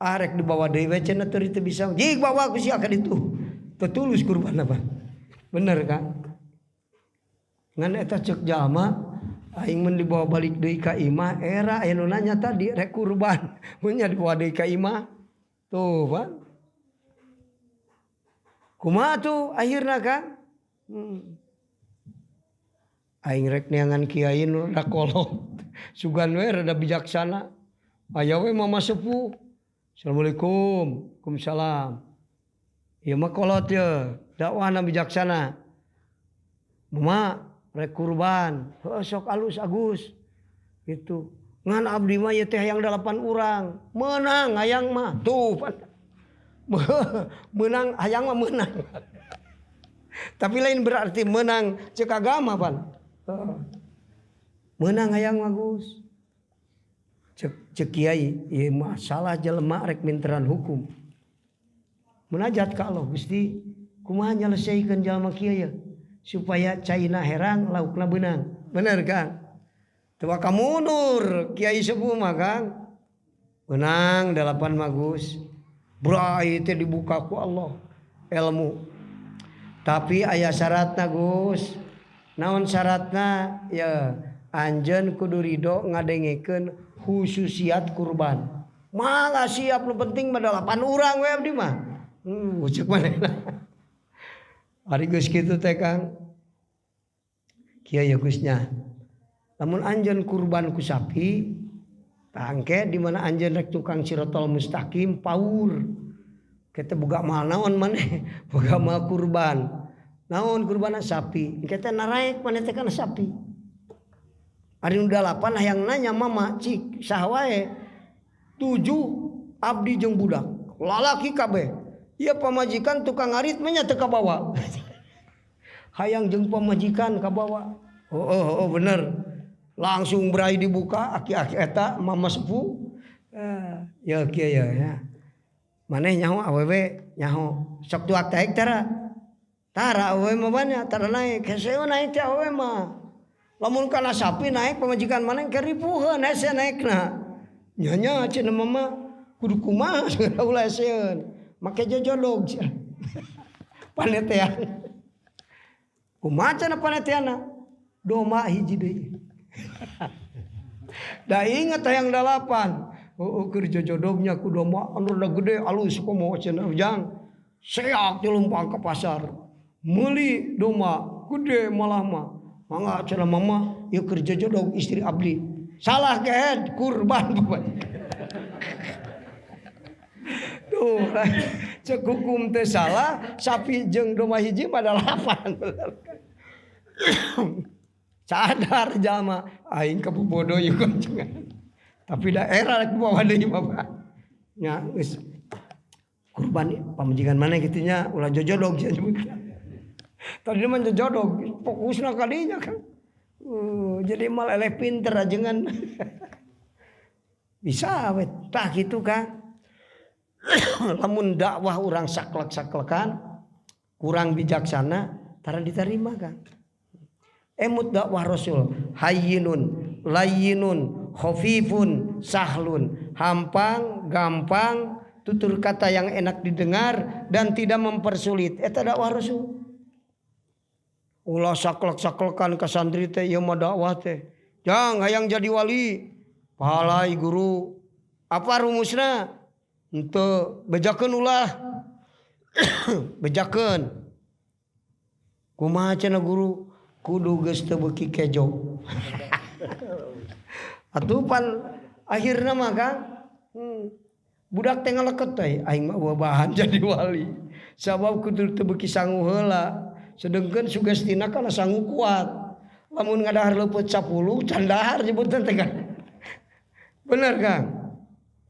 Arek dibawa deui we cenah teu bisa. Jig bawa ku sia ka ditu. Tetulus kurban apa? Bener kan? Ngan eta cek jalma aing mun dibawa balik deui ka imah era aya nu nanya tadi rek kurban. Mun nya dibawa deui ka imah. Tuh, Pak. Kumaha tuh akhirna kan? Aing rek neangan kiai nu rada kolot. Sugan we rada bijaksana. Aya we mama sepuh. Assalamualaikum. Waalaikumsalam. Ieu mah kolot ye, dakwahna bijaksana. Mama rek kurban. Heuh sok alus Agus. Gitu. Ngan abdi mah ieu teh hayang 8 urang. Meunang hayang mah. Tuh. Menang hayang mah menang. Tapi lain berarti menang cek agama pan. Menang hayang mah Gus. Cek kiai, ieu mah salah jelema rek minteran hukum. Munajat ka Allah, Gusti, kumaha nyelesaikeun jalma kieu supaya caina herang laukna beunang. Bener Kang? Teu ka mundur kiai sepuh mah Kang. Beunang 8 mah Gus. Brai teh dibuka ku Allah ilmu. Tapi aya syaratna Gus. Naon syaratna? Ya, anjeun kudu ridho ngadengekeun khususiat kurban. Malah siap nu penting mah 8 urang we abdi mah. Ucuk manehna. Ari geus kitu teh Kang. Kieu ya Gusnya. Lamun anjeun kurban ku sapi, tangke di mana anjeun rek tukang sirotol mustaqim paur. Kita boga mal naon maneh? Boga mal kurban. Naon kurbanna sapi. Kita naraek maneh teh kana sapi. Ari nu 8 hayang nanya mama cik saha wae 7 abdi jeung budak lalaki kabeh. Ieu pamajikan tukang ngarit mah nya teu kabawa. Hayang jeung pamajikan kabawa. Oh bener. Langsung berai dibuka aki-aki eta mama sepuh. Ya kieu ya. Maneh nyaho awewe nyaho sok tuak taek tara. Tara awewe mah banyak tara naik. Heseu naik teh awewe mah. Lamun kana sapi naik pamajikan maneh keripuheun hese naikna. Nya cenah mama kudu kumaha ulah heseun. Make jojodog. Panetean. Kumaha cenah paneteanna? Doma hiji deui. Da inget hayang 8. Keur jojodognya ku doma anu rada gede alus komo cenah ujang. Seak dilumpang ka pasar. Meuli doma gede malah mah. Mangga cenah mama ieu keur jojodog istri abdi. Salah gehed kurban bapak. Tuh, cek hukum teh salah, sapi jeung domba hiji mah 8. Sadar jalma aing kabobodo ieu jangan. Tapi daerah rek bawa deui bapak. Nya geus kurban pamajikan maneh kitu nya ulah jojodog sia nyebutna. Tadi mah jojodog fokusna ka dinya kan. Jadi mal eleh pinter ajengan. Bisa we tah kitu Kang. Lamun dakwah urang saklek-saklekan kurang bijaksana tara diterima Kang. Emut dakwah Rasul hayyinun layyinun khafifun sahlun, hampang, gampang, tutur kata yang enak didengar dan tidak mempersulit. Eta dakwah Rasul. Ulah saklek-saklekan ka santri teh ieu mah dakwah teh. Jang hayang jadi wali. Pahalai guru. Apa rumusna? Henteu bejakeun ulah. Bejakeun. Kumaha cenah guru? Kudu geus teu beuki kejo. Atuh pan akhirna mah Kang. Budak teh ngaleket teh aing mah bahan jadi wali. Sabab kudu teu beuki sangu heula. Sedengkeun sugestina kana sangu kuat. Lamun ngadahar leupeut 10 can dahar nyebutna teh Kang. Bener Kang.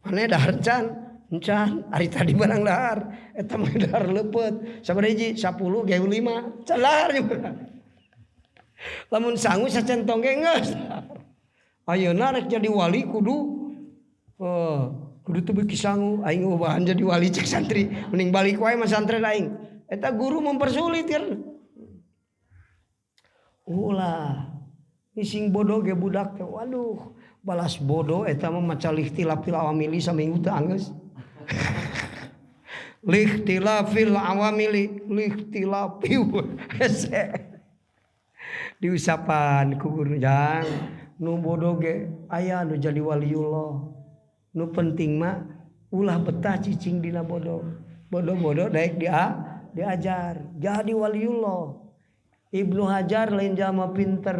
Maneh dahar can Encan, hari tadi barang dahar, eta mah dahar leupet. Sabaraha 10 ge 5, can dahar juga. Lamun sangu sacentong ge geus. Ayeuna rek jadi wali kudu teu beuki sangu aing ubahan jadi wali cek santri, mending balik wae mah santri aing. Eta guru mempersulit kan. Ulah sing bodoh ge budak teh. Waduh, balas bodoh eta mah maca lihtilafil awamili saminggu teu anggeus. Lihtilafil awamili lihtilafi diusapan ku guru jang nu bodoh ge aya nu jadi waliullah. Nu penting mah ulah betah cicing dina bodoh. Bodoh-bodoh daek diajar jadi waliullah. Ibnu Hajar lain jalma pinter,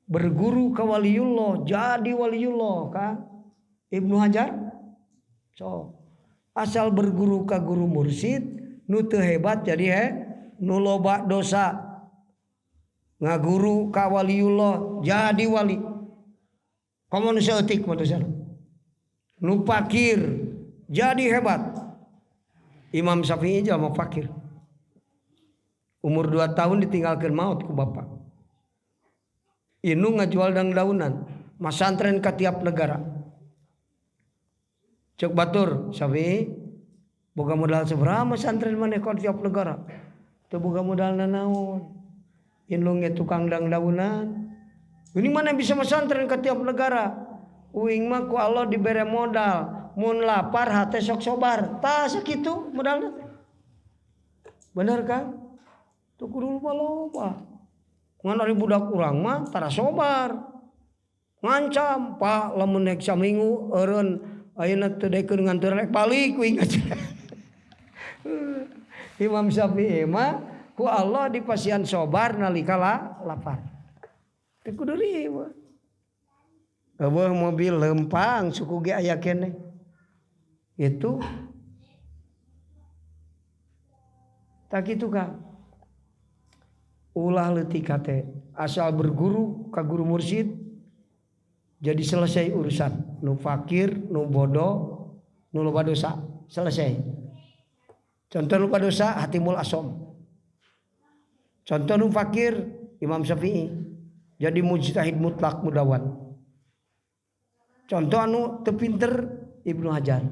berguru ka waliullah, jadi waliullah ka Ibnu Hajar. So, asal berguru ka guru mursyid nu teu hebat jadi nu loba dosa. Ngaguru ka waliullah jadi wali. Komo nu saeutik mah dosa. Nu fakir jadi hebat. Imam Syafi'i jalma fakir. Umur 2 tahun ditinggalkan maut ku bapak. Inu ngajual dang-daunan, masantren ka tiap negara. Cek batur, Syafi'i boga modal sabaraha masantren maneh ka tiap negara. Teu boga modal nanaon. Inu ge tukang dang-daunan. Ini mana bisa masantren ka tiap negara? Uing mah ku Allah dibere modal. Mun lapar hate sok sobar. Tah sakitu modalna. Bener kan? Tuh kudu loba. Ngan ari budak urang mah tara sobar. Ngancam, Pak lamun nek saminggu eureun ayeuna teu daekeun nganteur rek balik kuing. Imam Syafi'i mah ku Allah dipasian sobar nalika lapar. Teu kudu riweuh. Eueuh mobil lempang suku ge aya keneh. Itu tak kitu ka. Ulah leutik teh asal berguru ka guru mursyid jadi selesai urusan. Nu fakir, nu bodoh, nu loba dosa, selesai. Contoh nu loba dosa Hatimul Asom. Contoh nu fakir Imam Syafi'i jadi mujtahid mutlak mudawan. Contoh anu teu pinter Ibnu Hajar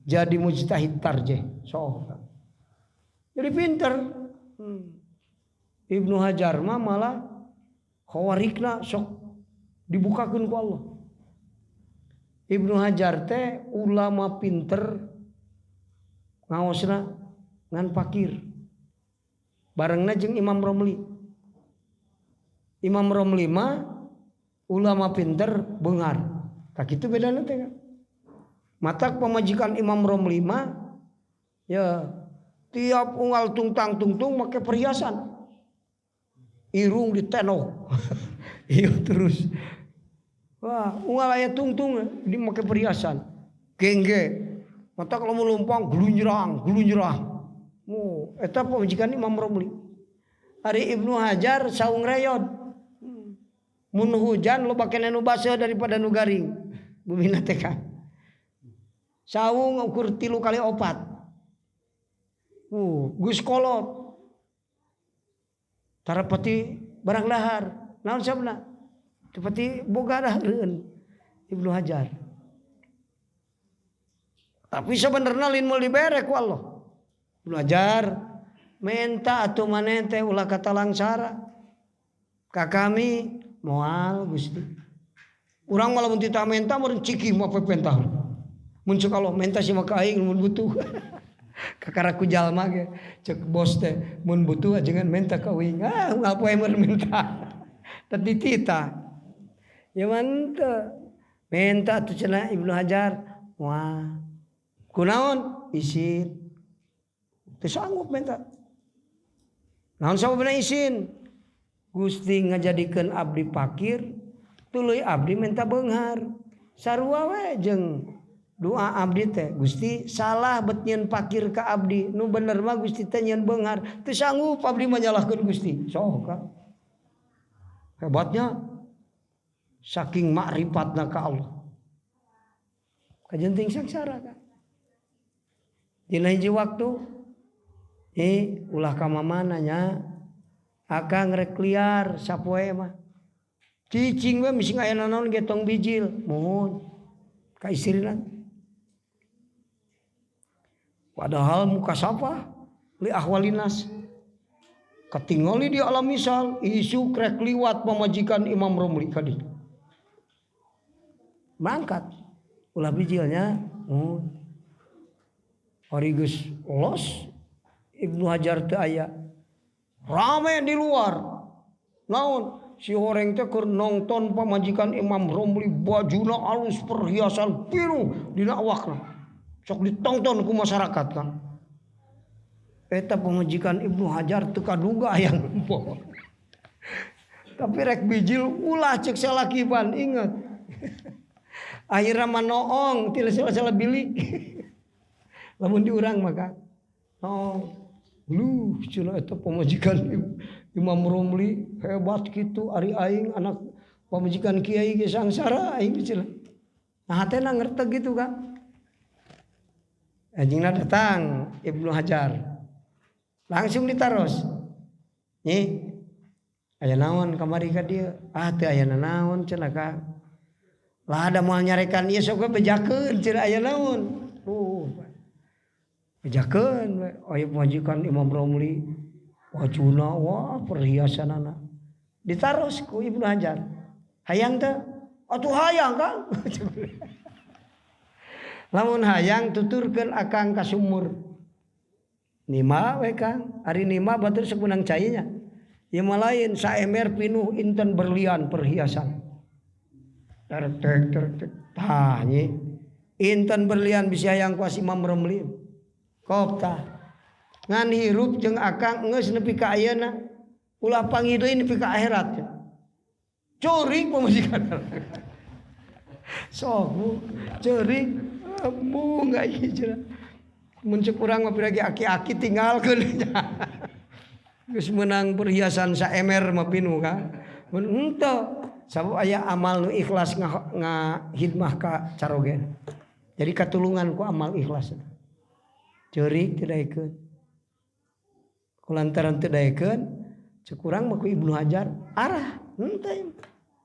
jadi mujtahid tarjih. Jadi pinter. Ibnu Hajar mah malah khawarikna sok dibukakeun ku Allah. Ibnu Hajar teh ulama pinter ngaosna ngan fakir. Barengna jeung Imam Romli. Imam Romli mah ulama pinter beungar. Tah kitu bedana teh. Matak pamajikan Imam Romli mah ya tiap unggal tungtang-tungtung make perhiasan. Irung ditenok. Iya terus. Wah, unggal aya tungtung di make perhiasan. Gengge. Mata kalau mau lumpang glunjrang. Eta pamajikan Imam Romli. Ari Ibnu Hajar saung reyod. Mun hujan loba keneh nu baseuh daripada nu garing. Bumina teh kan. Saung ukur 3 kali 4. Geus kolot. Tarapati barang dahar. Naon sabna? Tepati boga dahareun Ibnu Hajar. Tapi sebenarnya lain mau dibere ku Allah. Ibnu Hajar minta atuh maneh teh ulah kata langsara. Ka kami moal Gusti. Urang malah mun tita menta meureun ciki mah pepentah. Mun sok Allah menta si maka aing mun butuh. Kakaraku jalma ge cek bos teh mun butuh ajengan menta ka uing. Ngapoe meureun menta. Tadi tita. Ya mantep. Menta atuh cenah Ibnu Hajar. Wah. Kunaon? Isin. Teu sanggup menta. Naon sababna isin? Gusti ngajadikeun abdi fakir, tuluy abdi menta beunghar. Sarua we jeung doa abdi teh, Gusti salah bet nyieun fakir ka abdi, nu bener mah Gusti teh nyieun beunghar. Teu sanggup abdi mah nyalahkeun Gusti. Sok ka. Hebatnya saking makrifatna ka Allah. Kajenting sangsara ka. Dina hiji waktu ulah ka mamana nya akang rek liar sapoe mah cicing we mising aya naon ge tong bijil mohon ka istrina padahal muka sapa li ahwalinas katingali di alam misal isu krek liwat pamajikan Imam Romli kadi mangkat ulah bijilnya ari geus los Ibnu Hajar teu aya rame di luar naon si horeng teh keur nongton pamajikan Imam Romli bajuna alus perhiasan biru dina awakna sok ditonton ku masyarakat kan eta pamajikan Ibnu Hajar teu kaduga aya ngumpul tapi rek bijil ulah cek salakiban inget akhirna manoong ti salah bilik lamun diurang maka lu cenah eta pamajikan Imam Romli hebat kitu ari aing anak pamajikan kiai ge sangsara aing cenah nah hatena ngerteg gitu kan anjingna datang Ibnu Hajar langsung ditaros nih aya naon kamari ka dieu teu aya naon cenah ka lah ada moal nyarekan ieu sok bejakeun cenah aya naon bejakeun we aya pamajikan Imam Romli wajuna wah perhiasanana ditaros ku Ibnu Hajar hayang teh atuh hayang Kang lamun hayang tuturkeun akang ka sumur nima we Kang ari nima batur sakunang cainya ieu mah lain saemer pinuh inten berlian perhiasan tertek tah nyi inten berlian bisa hayang ku Imam Romli kop tah ngan hirup jeung akang geus nepi ka ayeuna ulah pangi deui nepi ka akhirat ceuring pamajikan sok ceuring mung ieu cenah mun ceuk urang mah piragi aki-aki tinggalkeun geus meunang perhiasan saemer mah pinuh ka mun henteu sabab aya amal nu ikhlas ngahidmah ka carogen jadi katulungan ku amal ikhlas ceuring teu daekeun kulantaran teu daekeun ceuk urang mah ku Ibnu Hajar arah henteu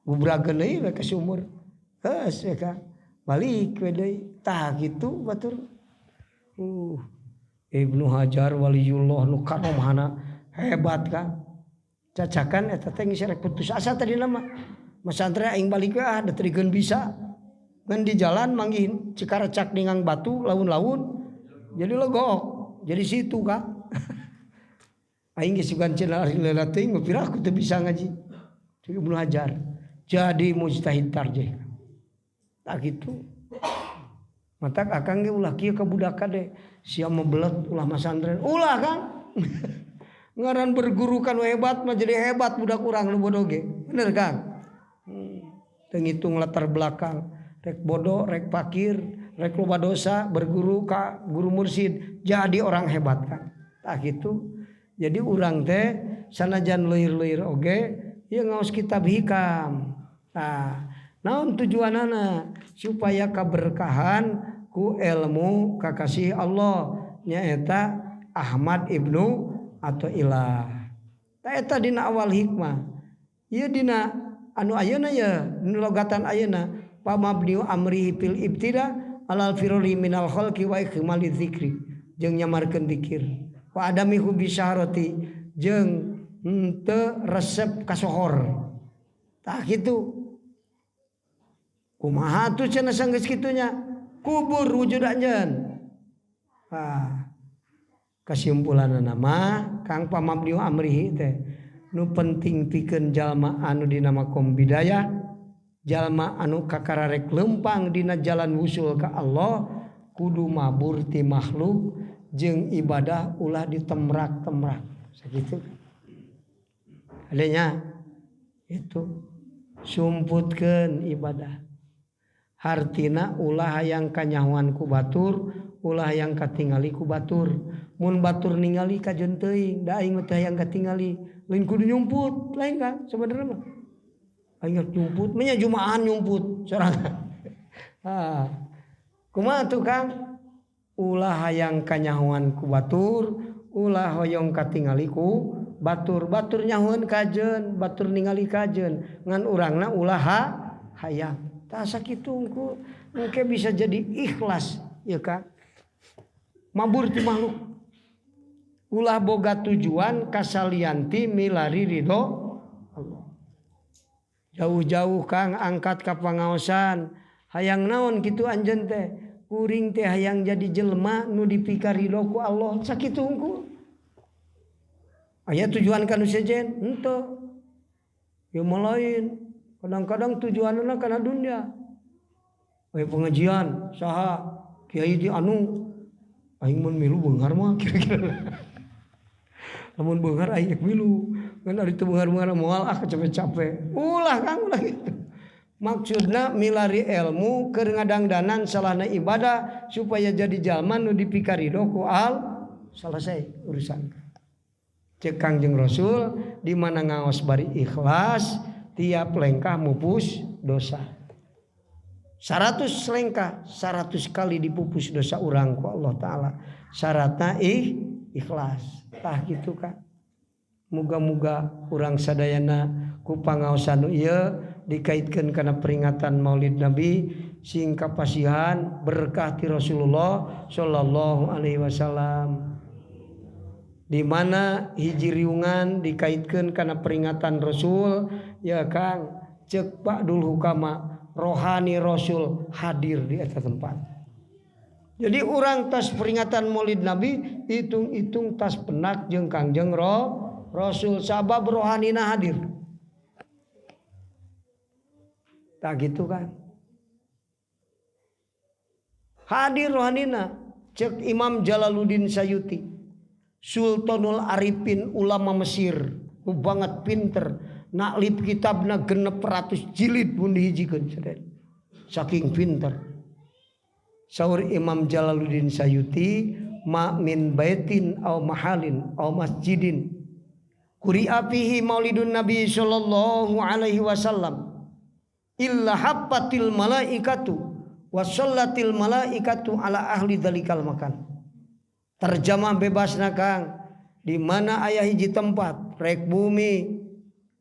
gubrageun deui we ka sumur geus we ka balik we deui tah kitu batur Ibnu Hajar waliullah nu kanomhana hebat kan cacakan eta teh geus rek putus asa tadi mah masantren aing balik we da terikeun bisa ngan di jalan manggih cikarecak ningang batu laun-laun jadi legok jadi situ ka aing geus sugan cenah ari leula teuing pirah ku teu bisa ngaji ceuk Ibnu Hajar jadi mujtahid tarjih tak kitu matak akang ge ulah kieu ka budak kade sia mebelet ulah masantren ulah Kang ngaran berguru kan hebat mah jadi hebat budak urang nu bodoh ge bener Kang teu ngitung latar belakang rek bodoh rek fakir rek loba dosa berguru ka guru mursyid jadi orang hebat kan tak kitu jadi urang teh sanajan leuir-leuir oge ieu ngaos kitab hikam tah naon tujuanana supaya kaberkahan ku ilmu kakasih Allah nyaeta Ahmad Ibnu Athaillah tah eta dina awal hikmah ieu dina anu ayeuna ya nu logatan ayeuna pamabdiu amri fil ibtida alal firoli minal khalqi wa ikmali dzikri jeung nyamarkeun zikir wa adami hubi syahrati jeung henteu resep kasohor tah kitu kumaha tuh cenah sanggeus kitunya kubur wujud anjeun kasimpulanna mah Kang pamabdiu amrihi teh nu penting pikeun jalma anu dina makom bidayah jalma anu kakararek lempang dina jalan wusul ka Allah kudu mabur ti makhluk jeung ibadah ulah ditemrak-temrak sakitu adanya itu sumputkeun ibadah hartina ulah hayang kanyahoan ku batur ulah hayang katingali ku batur mun batur ningali kajeun teuing da aing teh hayang katingali lain kudu nyumput lain kan sebenarnya mah aing nyumput nya jumaahan nyumput sorangan kumaha tuh Kang ulah hayang kanyahoan ku batur, ulah hoyong katingali ku batur. Batur nyahoan kajen, batur ningali kajen, ngan urangna ulah hayang. Tah sakitu engke bisa jadi ikhlas ya Kang. Mabur ti makhluk. Ulah boga tujuan kasalianti milari ridho Allah. Jauh-jauh Kang angkat ka pangaosan. Hayang naon kitu anjeun teh? Kuring teh hayang jadi jelema nu dipikar ridho ku Allah. Sakitu hungkul. Aya tujuan kanu sejen? Henteu. Ya lain. Kadang-kadang tujuanna kana dunia. We pengajian saha kiai di anu aing mun milu beunghar mah kira-kira. Lamun beunghar aing milu, ngan ari teu beunghar-beunghar moal capek-capek. Ulah Kang ulah gitu. Maksudna milari ilmu keur ngadangdanan salahna ibadah supaya jadi jalma nu dipikar ridho ku Allah. Selesai urusan. Cek Kangjeng Rasul di mana ngaos bari ikhlas tiap lengkah mupus dosa. 100 lengkah 100 kali dipupus dosa urang ku Allah taala. Syaratna ikhlas. Tah kitu Kang. Muga-muga urang sadayana ku pangaosan ieu dikaitkeun kana peringatan Maulid Nabi sing kapasihan berkah ti Rasulullah sallallahu alaihi wasallam. Di mana hiji riungan dikaitkeun kana peringatan Rasul ya Kang cek Ba'dul Hukama rohani Rasul hadir di eta tempat. Jadi urang tas peringatan Maulid Nabi hitung-hitung tas penak jeung Kangjeng Rasul sabab rohanina hadir. Tak gitu kan? Hadir rohanina cek Imam Jalaluddin Sayuti. Sultanul Arifin ulama Mesir nu banget pinter naklip kitabna 600 jilid pun dihijikeun saking pinter. Saur Imam Jalaluddin Sayuti ma min baitin aw mahalin aw masjidin quri'a fihi maulidun nabi sallallahu alaihi wasallam illa habbatil malaikatu wa shallatil malaikatu ala ahli dzalikal makan. Terjemah bebasna Kang, di mana aya hiji tempat rek bumi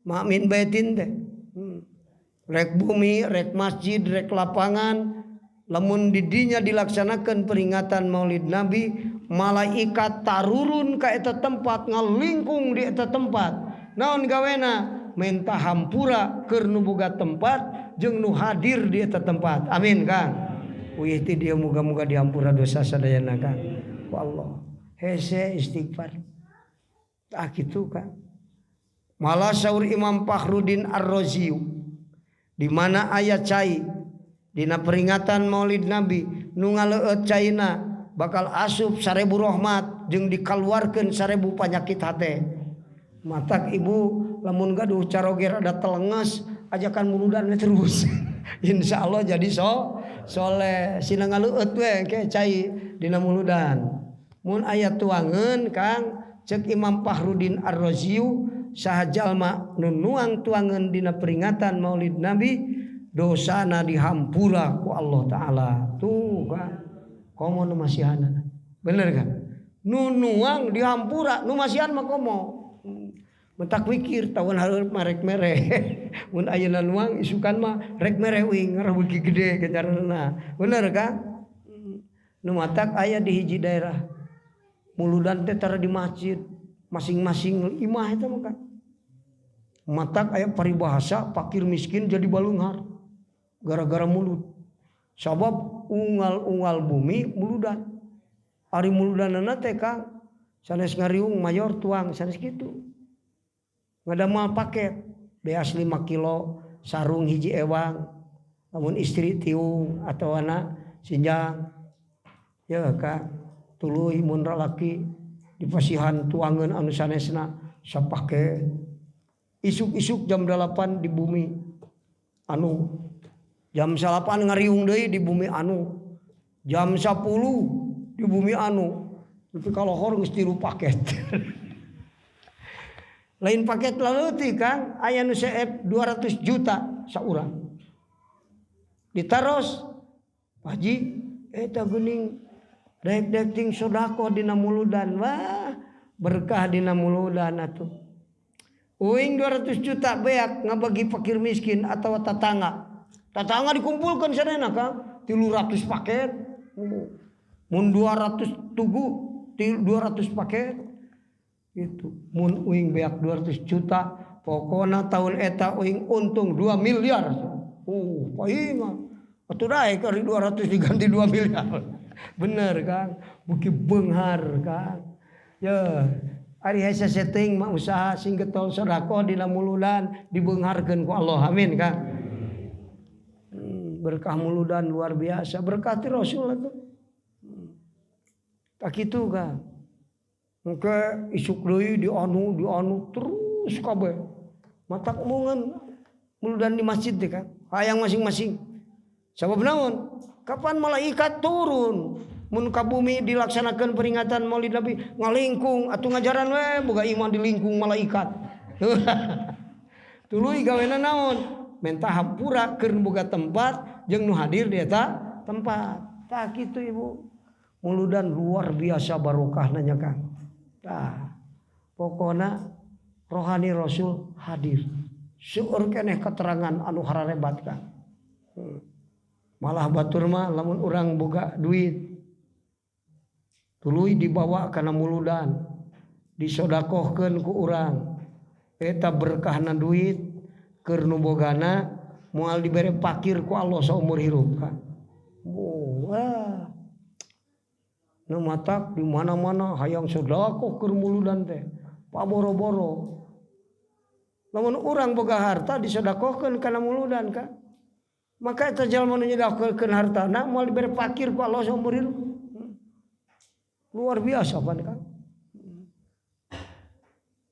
makmin baitin teh. Rek bumi, rek masjid, rek lapangan, lamun di dinya dilaksanakan peringatan Maulid Nabi, malaikat tarurun ka eta tempat ngalingkung di eta tempat. Naon gawena? Minta hampura keur nu boga tempat jeung nu hadir di eta tempat. Amin Kang. Wih ti dia muga-muga dihampura dosa sadayana Kang. Allah hese istighfar tak gitu Kan malah saur Imam Fakhruddin Ar-Razi di mana aya cai dina peringatan Maulid Nabi nu ngaleueut caina bakal asup 1000 rahmat jeung dikaluarkeun 1000 panyakit hate. Matak ibu lamun gaduh caroger ada telenges ajakan muludan terus. Insyaallah jadi soleh sina ngaleueut we ke cai dina muludan. Mun aya tuangeun Kang cek Imam Fakhruddin Ar-Razi saha jalma nu nuang tuangeun dina peringatan Maulid Nabi dosana dihampura ku Allah taala. Tuh Kang komo nu masihanana. Bener kan? Nu nuang dihampura nu masihan mah komo. Mentak mikir tahun hareup marek mere. Mun ayeuna nuang isukan mah rek mere wing ngarah beuki gede kencarana. Bener Kang? Nu matak aya di hiji daerah muludan teh tara di masjid masing-masing imah eta mah Kang. Matak aya paribahasa fakir miskin jadi balunghar gara-gara mulut. Sabab unggal-unggal bumi muludan. Ari muludanana teh Kang sanes ngariung mayor tuang sanes kitu. Ngadamal paket beas 5 kilo sarung hiji ewang lamun istri tiung atau anak sinjang ya Kang. Tuluy mun lalaki dipasihan tuangeun anu sanesna sapake isuk-isuk jam 8 di bumi anu jam 8 ngariung deui di bumi anu jam 10 di bumi anu tapi kalau hor geus 3 paket. Lain paket laleuti Kang aya nu CF 200 juta saurang ditaros Haji eta geuning Daek-daek ting sodako dina muludan. Wah, berkah dina muludan atuh. Uing 200 juta beak ngabagi fakir miskin atau tatangga. Tatangga dikumpulkan sadayana Kang. 300 paket. Mun 200 tugu 200 paket. Itu. Mun uing beak 200 juta. Pokona tahun eta uing untung 2 miliar. Painga. Atuh daek ari 200 diganti 2 miliar. Bener Kang, buki beunghar Kang. Ya, ari hese setting mah usaha sing getol sedekah dina muludan dibeungharkeun ku Allah. Amin Kang. Berkah muludan luar biasa, berkah ti Rasul atuh. Tak kitu Kang. Engke isuk deui dianu terus kabeh. Matak mungan muludan di masjid teh Kang. Hayang masing-masing. Sabab naon? Kapan malaikat turun mun ka bumi dilaksanakan peringatan Maulid Nabi ngalingkung atuh ngajaran we boga iman dilingkung malaikat. Tuluy gawena naon? Menta hampura keur boga tempat jeung nu hadir di eta tempat. Tah kitu Ibu. Muludan luar biasa barokahna nya Kang. Tah. Pokona rohani Rasul hadir. Seueur keneh keterangan anu hararebat Kang. Malah batur mah lamun urang boga duit tuluy dibawa kana muludan disodakohkeun ku urang eta berkahna duit keur nu bogana moal dibere pakir ku Allah saumur hirup Kang. Wah. Nu matak di mana-mana hayang sodakoh keur muludan teh paboro-boro. Lamun urang boga harta disodakohkeun kana muludan Kang. Maka eta jalma nu nyedakeun hartana moal dibere pakir ku Allah saumur hirup. Luar biasa pan Kang.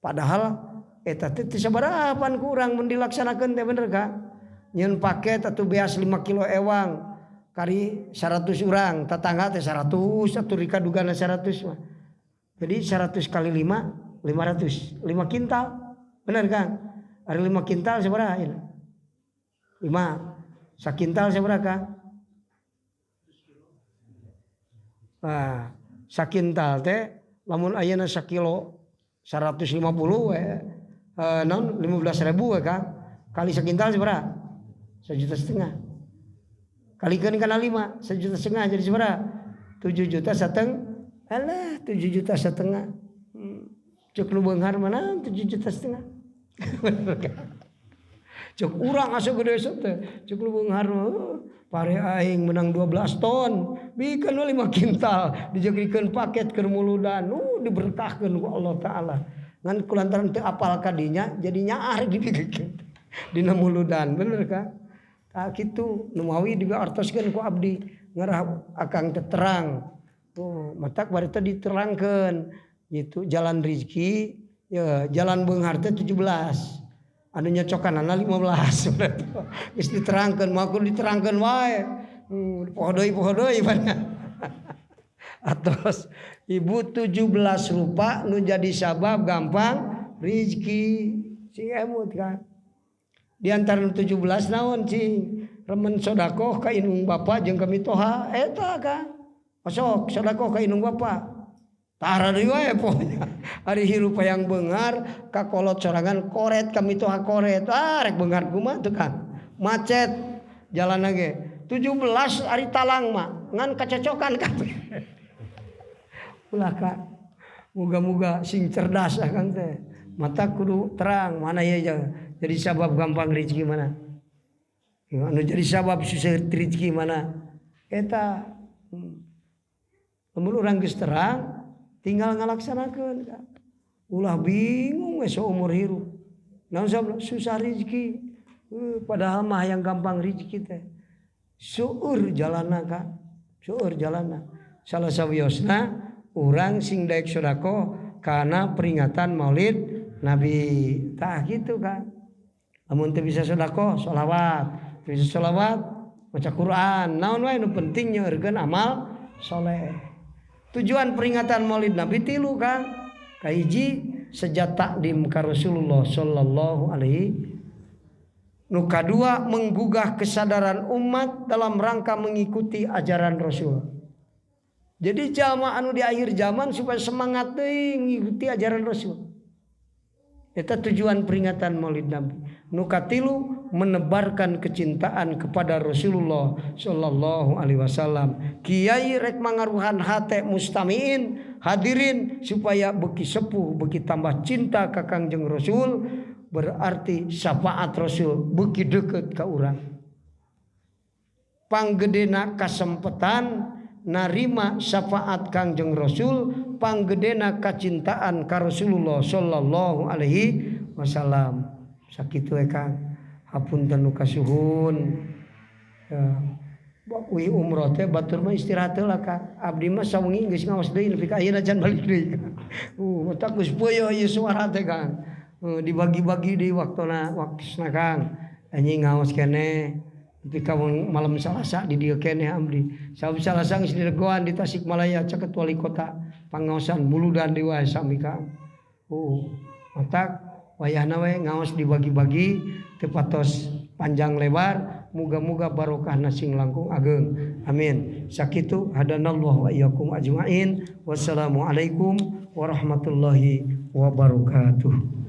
Padahal eta teh teu sabaraha pan ku urang mun dilaksanakeun teh bener Kang. Nyeun paket atuh beas 5 kilo ewang kari 100 urang, tetangga teh 100 atuh rika dugana 100 mah. Jadi 100 kali 5 500, 5 kintal. Bener Kang? Ari 5 kintal sabaraha ieu? 5 sakintal sabaraha Kang? Nah, sakintal teh lamun ayeuna sakilo 150 we naon 15.000 we Kang. Kali sakintal sabaraha? 1,5 juta. Kalikeun kana 5, 1,5 juta jadi sabaraha? 7,5 juta. Alah, 7,5 juta. Cuk nu beunghar mana 7,5 juta. Cuk urang asa gede teh. Cuk lu beunghar pare aing menang 12 ton. Bikeun 5 kintal dijagikeun paket keur muludan. Diberkahkeun ku Allah taala. Ngan kulantaran teu apal kadinya jadi nyaar dibikeun dina muludan. Bener Kang? Tah kitu nu mawi diartoskeun ku abdi ngarah akang teh terang. Matak bari teh diterangkeun gitu jalan rezeki ya jalan beunghar teh 17. Anu nyocokanana 15 geus diterangkeun mah kudu diterangkeun wae. Poho deui banyak. Atos Ibu 17 rupa nu jadi sabab gampang rezeki sing emut Kang. Di antara 17 naon cing remen sedekah ka inung bapa jeung ka mitoha eta Kang. Masuk sedekah ka inung bapa. Tara deui wae pokonya. Ari hirup hayang beunghar kakolot sorangan koret ka mitoha koret. Rek beunghar kumaha tuh Kang. Macet jalanna ge. 17 ari talang mah ngan kacocokan kabeh. Ulah Kang. Muga-muga sing cerdas Kang teh. Mata kudu terang mana ya jadi sabab gampang rezeki mana. Anu jadi sabab susah rezeki mana. Eta lamun urang geus terang tinggal ngalaksanakeun Kang. Ulah bingung we saumur hirup. Naon sabab susah rezeki. Padahal mah yang gampang rezeki teh. Seueur jalanna Kang. Seueur jalanna. Salah sawiosna urang sing daek sedekah kana peringatan Maulid Nabi. Tah kitu Kang. Lamun teu bisa sedekah sholawat. Bisa sholawat maca Quran. Naon wae nu penting nyeurkeun amal saleh. Tujuan peringatan Maulid Nabi 3 Kang. Kahiji sejat takdim ka Rasulullah sallallahu alaihi. Nu kadua menggugah kesadaran umat dalam rangka mengikuti ajaran Rasul. Jadi jalma anu di akhir zaman supaya semangat teuing ngikuti ajaran Rasul. Eta tujuan peringatan Maulid Nabi. Nu katilu menebarkan kecintaan kepada Rasulullah sallallahu alaihi wasallam. Kiai rek mangaruhan hate mustamiin hadirin supaya beki sepuh beki tambah cinta ka Kangjeng Rasul, berarti syafaat Rasul beki deukeut ka urang. Panggedena kasempetan narima syafaat Kangjeng Rasul, panggedena kacintaan ka Rasulullah sallallahu alaihi wasallam. Sakitu Kang, hapunten nu kasuhun. Wi umroh teh batur mah istirahat heula Kang. Abdi mah sawengi geus ngaos deui nepi ka ayeuna can balik deui. Otak geus peueuh ieu suara teh Kang. Dibagi-bagi di waktuna Kang. Anjing ngaos keneh. Tapi kamu malam Salasa di dieu keneh abdi. Sabab Salasa geus diregoan di Tasikmalaya caket wali kota pangaosan muludan di wae sami Kang. Otak wayahna we ngaos dibagi-bagi teu patos panjang lebar, muga-muga barokahna sing langkung ageng. Amin. Sakitu hadanallahu wa iyyakum ajmain. Wassalamualaikum warahmatullahi wabarakatuh.